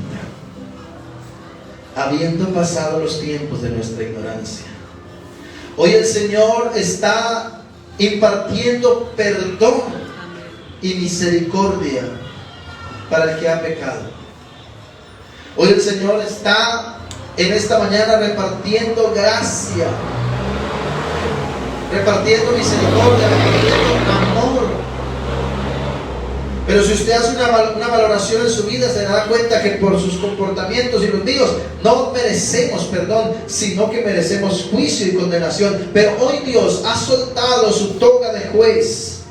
Habiendo pasado los tiempos de nuestra ignorancia, hoy el Señor está impartiendo perdón y misericordia para el que ha pecado. Hoy el Señor está en esta mañana repartiendo gracia, repartiendo misericordia, repartiendo amor. Pero si usted hace una valoración en su vida, se dará cuenta que por sus comportamientos y los míos no merecemos perdón, sino que merecemos juicio y condenación. Pero hoy Dios ha soltado su toga de juez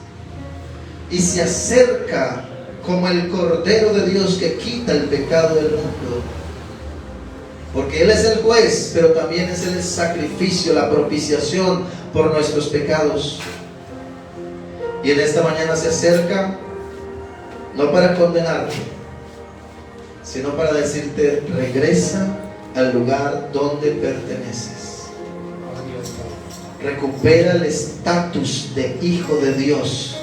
y se acerca como el Cordero de Dios que quita el pecado del mundo. Porque Él es el juez, pero también es el sacrificio, la propiciación por nuestros pecados. Y en esta mañana se acerca, no para condenarte, sino para decirte: regresa al lugar donde perteneces. Recupera el estatus de hijo de Dios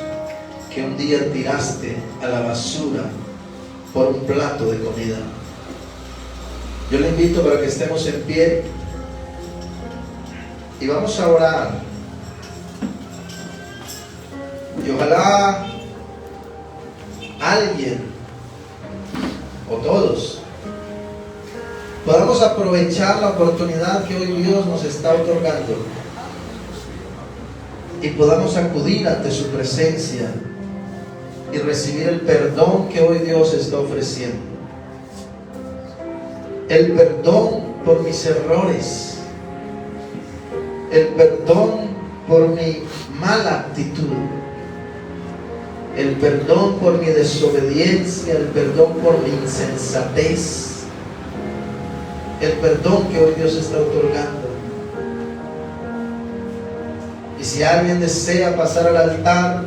que un día tiraste a la basura por un plato de comida. Yo le invito para que estemos en pie y vamos a orar. Y ojalá alguien o todos podamos aprovechar la oportunidad que hoy Dios nos está otorgando y podamos acudir ante su presencia y recibir el perdón que hoy Dios está ofreciendo. El perdón por mis errores, el perdón por mi mala actitud, el perdón por mi desobediencia, el perdón por mi insensatez, el perdón que hoy Dios está otorgando. Y si alguien desea pasar al altar,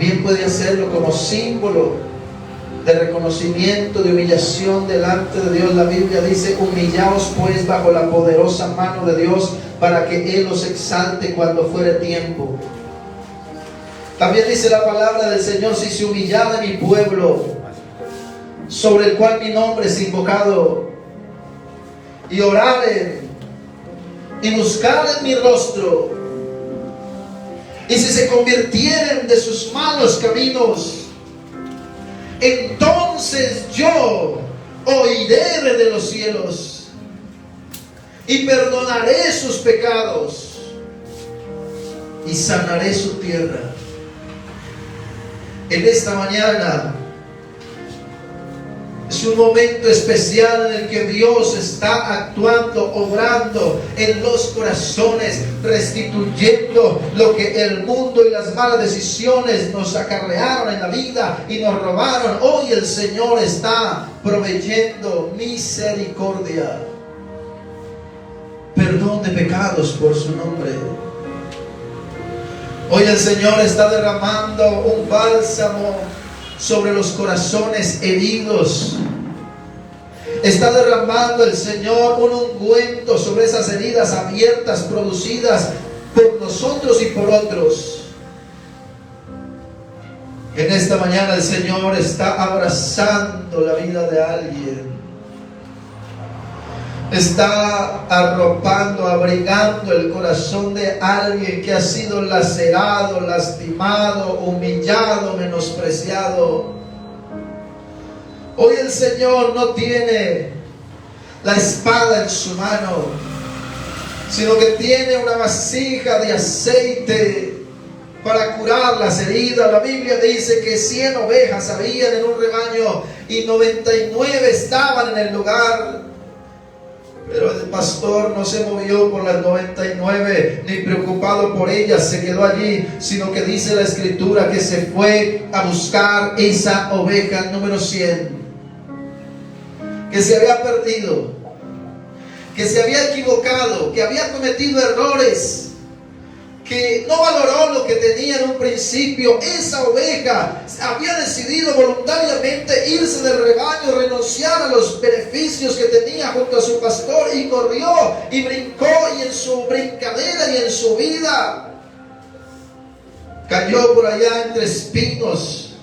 bien puede hacerlo como símbolo de reconocimiento, de humillación delante de Dios. La Biblia dice: humillaos pues bajo la poderosa mano de Dios, para que Él os exalte cuando fuere tiempo. También dice la palabra del Señor: si se humillara mi pueblo, sobre el cual mi nombre es invocado, y oraren y buscaren mi rostro, y si se convirtieren de sus malos caminos, entonces yo oiré desde los cielos y perdonaré sus pecados y sanaré su tierra. En esta mañana es un momento especial en el que Dios está actuando, obrando en los corazones, restituyendo lo que el mundo y las malas decisiones nos acarrearon en la vida y nos robaron. Hoy el Señor está proveyendo misericordia, perdón de pecados por su nombre. Hoy el Señor está derramando un bálsamo sobre los corazones heridos. Está derramando el Señor un ungüento sobre esas heridas abiertas producidas por nosotros y por otros. En esta mañana el Señor está abrazando la vida de alguien. Está arropando, abrigando el corazón de alguien que ha sido lacerado, lastimado, humillado, menospreciado. Hoy el Señor no tiene la espada en su mano, sino que tiene una vasija de aceite para curar las heridas. La Biblia dice que 100 ovejas habían en un rebaño y 99 estaban en el lugar. Pero el pastor no se movió por las 99, ni preocupado por ellas se quedó allí, sino que dice la Escritura que se fue a buscar esa oveja número 100, que se había perdido, que se había equivocado, que había cometido errores, que no valoró lo que tenía en un principio. Esa oveja había decidido voluntariamente irse del rebaño, renunciar a los beneficios que tenía junto a su pastor, y corrió y brincó, y en su brincadera y en su vida cayó por allá entre espinos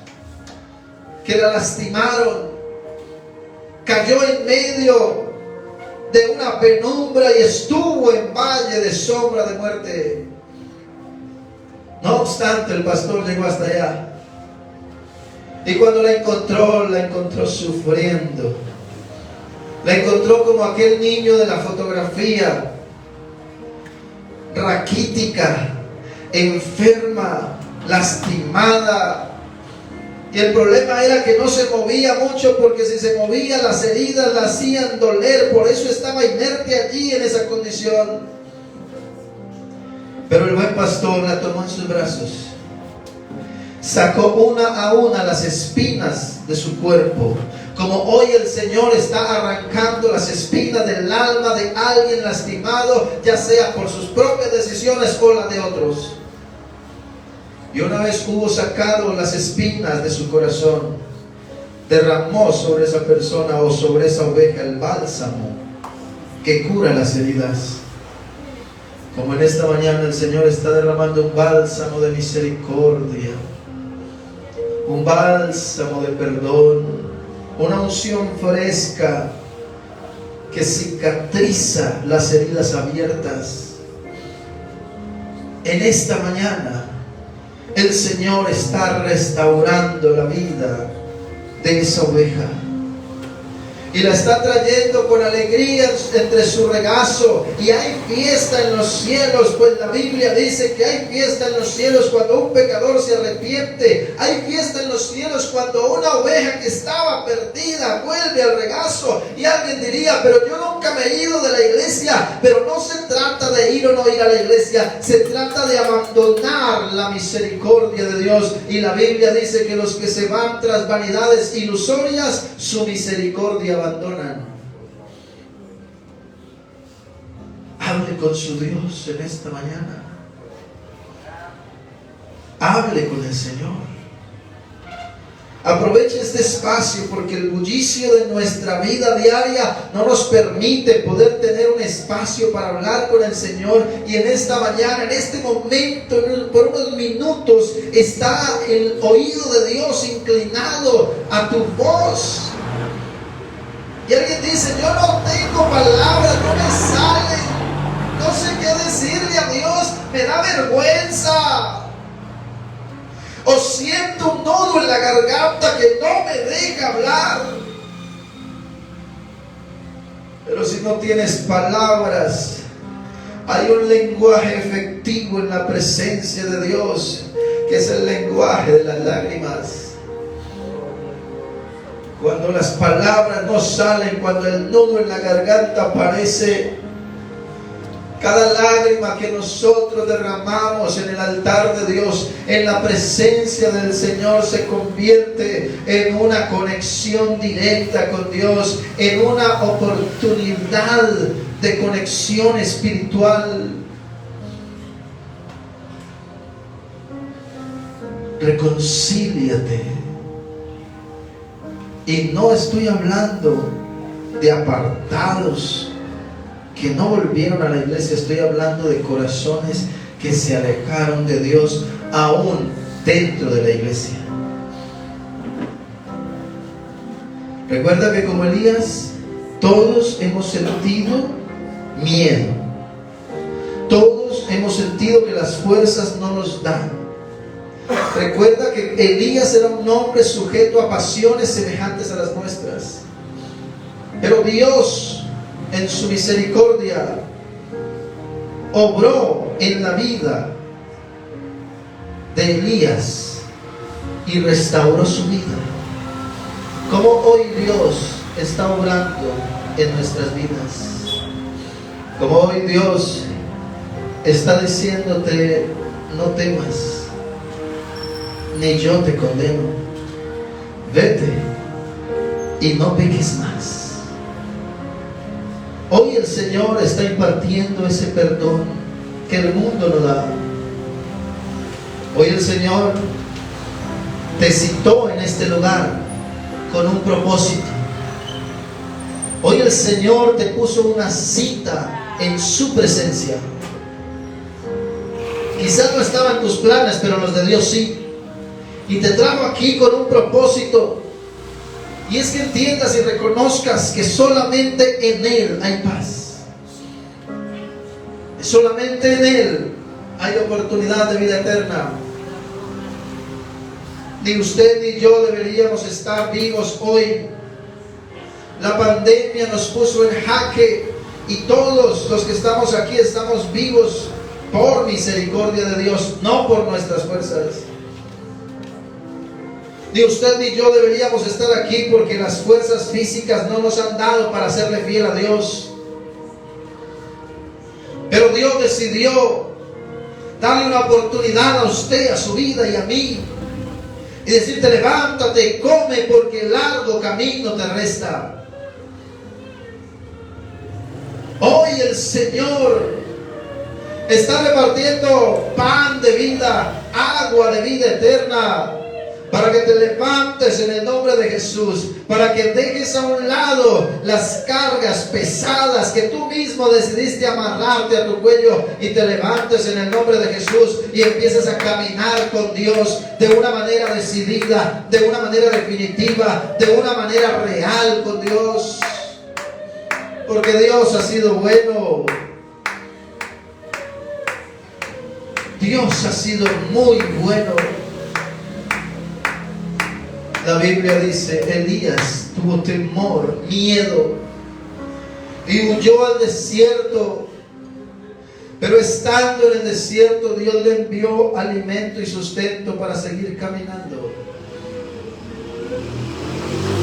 que la lastimaron, cayó en medio de una penumbra y estuvo en valle de sombra de muerte. No obstante, el pastor llegó hasta allá, y cuando la encontró sufriendo. La encontró como aquel niño de la fotografía, raquítica, enferma, lastimada, Y el problema era que no se movía mucho, porque si se movía las heridas la hacían doler. Por eso estaba inerte allí en esa condición. Pero el buen pastor la tomó en sus brazos. Sacó una a una las espinas de su cuerpo. Como hoy el Señor está arrancando las espinas del alma de alguien lastimado, ya sea por sus propias decisiones o la de otros. Y una vez hubo sacado las espinas de su corazón, derramó sobre esa persona o sobre esa oveja el bálsamo que cura las heridas. Como en esta mañana el Señor está derramando un bálsamo de misericordia, un bálsamo de perdón, una unción fresca que cicatriza las heridas abiertas. En esta mañana el Señor está restaurando la vida de esa oveja y la está trayendo con alegría entre su regazo. Y hay fiesta en los cielos, pues la Biblia dice que hay fiesta en los cielos cuando un pecador se arrepiente. Hay fiesta en los cielos cuando una oveja que estaba perdida vuelve al regazo. Y alguien diría: pero yo nunca me he ido de la iglesia. Pero no se trata de ir o no ir a la iglesia, se trata de abandonar la misericordia de Dios. Y la Biblia dice que los que se van tras vanidades ilusorias, su misericordia abandonan. Hable con su Dios en esta mañana. Hable con el Señor. Aproveche este espacio, porque el bullicio de nuestra vida diaria no nos permite poder tener un espacio para hablar con el Señor. Y en esta mañana, en este momento, por unos minutos, está el oído de Dios inclinado a tu voz. Y alguien dice: yo no tengo palabras, no me salen, no sé qué decirle a Dios, me da vergüenza. O siento un nudo en la garganta que no me deja hablar. Pero si no tienes palabras, hay un lenguaje efectivo en la presencia de Dios, que es el lenguaje de las lágrimas. Cuando las palabras no salen, cuando el nudo en la garganta aparece, cada lágrima que nosotros derramamos en el altar de Dios, en la presencia del Señor, se convierte en una conexión directa con Dios, en una oportunidad de conexión espiritual. Reconcíliate. Y no estoy hablando de apartados que no volvieron a la iglesia, estoy hablando de corazones que se alejaron de Dios aún dentro de la iglesia. Recuerda que como Elías, todos hemos sentido miedo, todos hemos sentido que las fuerzas no nos dan. Recuerda que Elías era un hombre sujeto a pasiones semejantes a las nuestras, pero Dios en su misericordia obró en la vida de Elías y restauró su vida. Como hoy Dios está obrando en nuestras vidas. Como hoy Dios está diciéndote: no temas, ni yo te condeno. Vete y no peques más. Hoy el Señor está impartiendo ese perdón que el mundo no da. Hoy el Señor te citó en este lugar con un propósito. Hoy el Señor te puso una cita en su presencia. Quizás no estaban tus planes, pero los de Dios sí. Y te trajo aquí con un propósito. Y es que entiendas y reconozcas que solamente en Él hay paz. Solamente en Él hay oportunidad de vida eterna. Ni usted ni yo deberíamos estar vivos hoy. La pandemia nos puso en jaque, y todos los que estamos aquí estamos vivos por misericordia de Dios, no por nuestras fuerzas. Ni usted ni yo deberíamos estar aquí porque las fuerzas físicas no nos han dado para serle fiel a Dios. Pero Dios decidió darle una oportunidad a usted, a su vida y a mí, y decirte: levántate, come, porque el largo camino te resta. Hoy el Señor está repartiendo pan de vida, agua de vida eterna, para que te levantes en el nombre de Jesús, para que dejes a un lado las cargas pesadas que tú mismo decidiste amarrarte a tu cuello, y te levantes en el nombre de Jesús y empieces a caminar con Dios de una manera decidida, de una manera definitiva, de una manera real con Dios. Porque Dios ha sido bueno. Dios ha sido muy bueno. La Biblia dice: Elías tuvo temor, miedo, y huyó al desierto. Pero estando en el desierto, Dios le envió alimento y sustento para seguir caminando.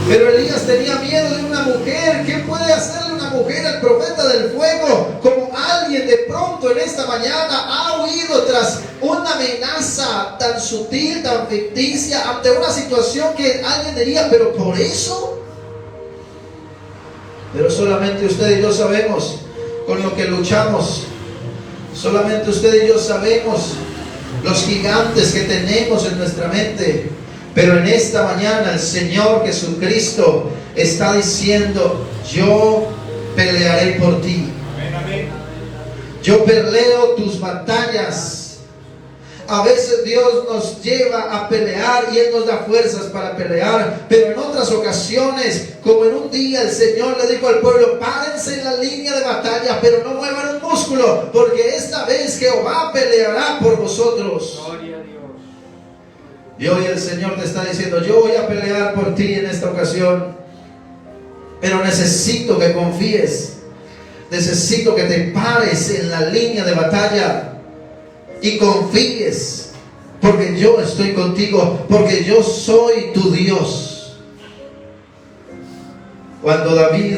Pero Elías tenía miedo de una mujer. ¿Qué puede hacerle una mujer al profeta del fuego? Como alguien de pronto en esta mañana ha huido tras una amenaza tan sutil, tan ficticia, ante una situación que alguien diría: pero por eso. Pero solamente usted y yo sabemos con lo que luchamos. Solamente usted y yo sabemos los gigantes que tenemos en nuestra mente. Pero en esta mañana el Señor Jesucristo está diciendo: yo pelearé por ti. Yo peleo tus batallas. A veces Dios nos lleva a pelear y Él nos da fuerzas para pelear, pero en otras ocasiones, como en un día el Señor le dijo al pueblo: párense en la línea de batalla, pero no muevan un músculo, porque esta vez Jehová peleará por vosotros. Gloria a Dios. Y hoy el Señor te está diciendo: yo voy a pelear por ti en esta ocasión, pero necesito que confíes. Necesito que te pares en la línea de batalla y confíes, porque yo estoy contigo, porque yo soy tu Dios. Cuando David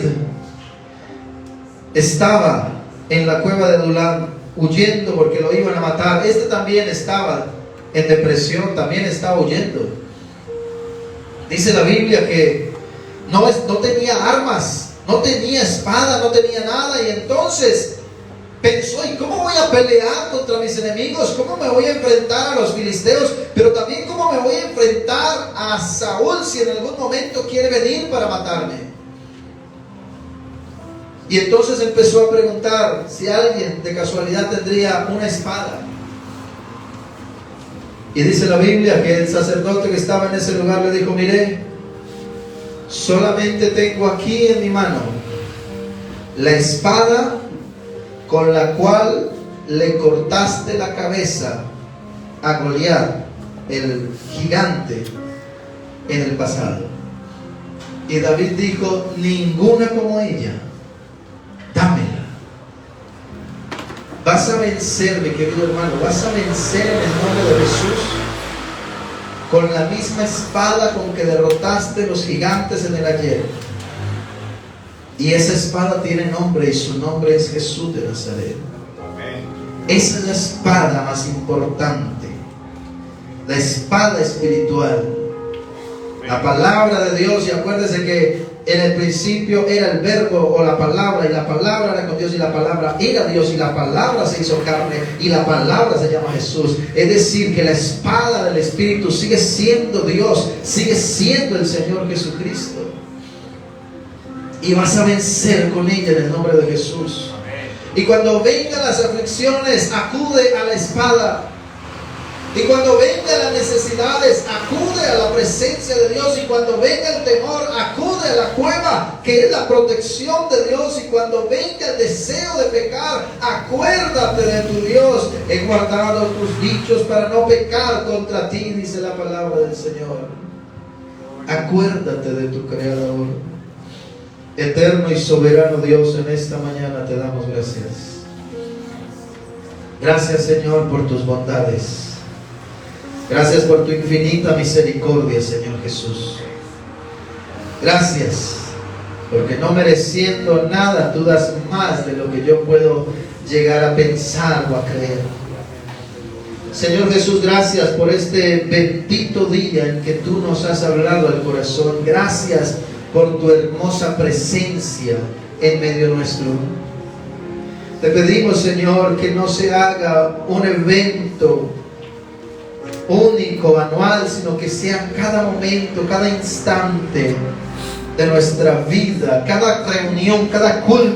estaba en la cueva de Adulam, huyendo porque lo iban a matar, este también estaba en depresión, también estaba huyendo. Dice la Biblia que no tenía armas, no tenía espada, no tenía nada, y entonces pensó: ¿y cómo voy a pelear contra mis enemigos? ¿Cómo me voy a enfrentar a los filisteos? Pero también, ¿cómo me voy a enfrentar a Saúl si en algún momento quiere venir para matarme? Y entonces empezó a preguntar si alguien de casualidad tendría una espada. Y dice la Biblia que el sacerdote que estaba en ese lugar le dijo: mire, solamente tengo aquí en mi mano la espada con la cual le cortaste la cabeza a Goliat, el gigante, en el pasado. Y David dijo: ninguna como ella, dámela. Vas a vencer, mi querido hermano, vas a vencer en el nombre de Jesús con la misma espada con que derrotaste los gigantes en el ayer. Y esa espada tiene nombre, y su nombre es Jesús de Nazaret. Esa es la espada más importante, la espada espiritual, la palabra de Dios. Y acuérdese que en el principio era el verbo o la palabra, y la palabra era con Dios, y la palabra era Dios, y la palabra se hizo carne, y la palabra se llama Jesús. Es decir, que la espada del Espíritu sigue siendo Dios, sigue siendo el Señor Jesucristo. Y vas a vencer con ella en el nombre de Jesús. Y cuando vengan las aflicciones, acude a la espada. Y cuando vengan las necesidades, acude a la presencia de Dios. Y cuando venga el temor, acude a la cueva, que es la protección de Dios. Y cuando venga el deseo de pecar, acuérdate de tu Dios. He guardado tus dichos para no pecar contra ti, dice la palabra del Señor. Acuérdate de tu Creador. Eterno y soberano Dios, en esta mañana te damos gracias. Gracias, Señor, por tus bondades. Gracias por tu infinita misericordia, Señor Jesús. Gracias, porque no mereciendo nada, tú das más de lo que yo puedo llegar a pensar o a creer. Señor Jesús, gracias por este bendito día en que tú nos has hablado al corazón. Gracias por tu hermosa presencia en medio nuestro. Te pedimos, Señor, que no se haga un evento único, anual, sino que sea cada momento, cada instante de nuestra vida, cada reunión, cada culto.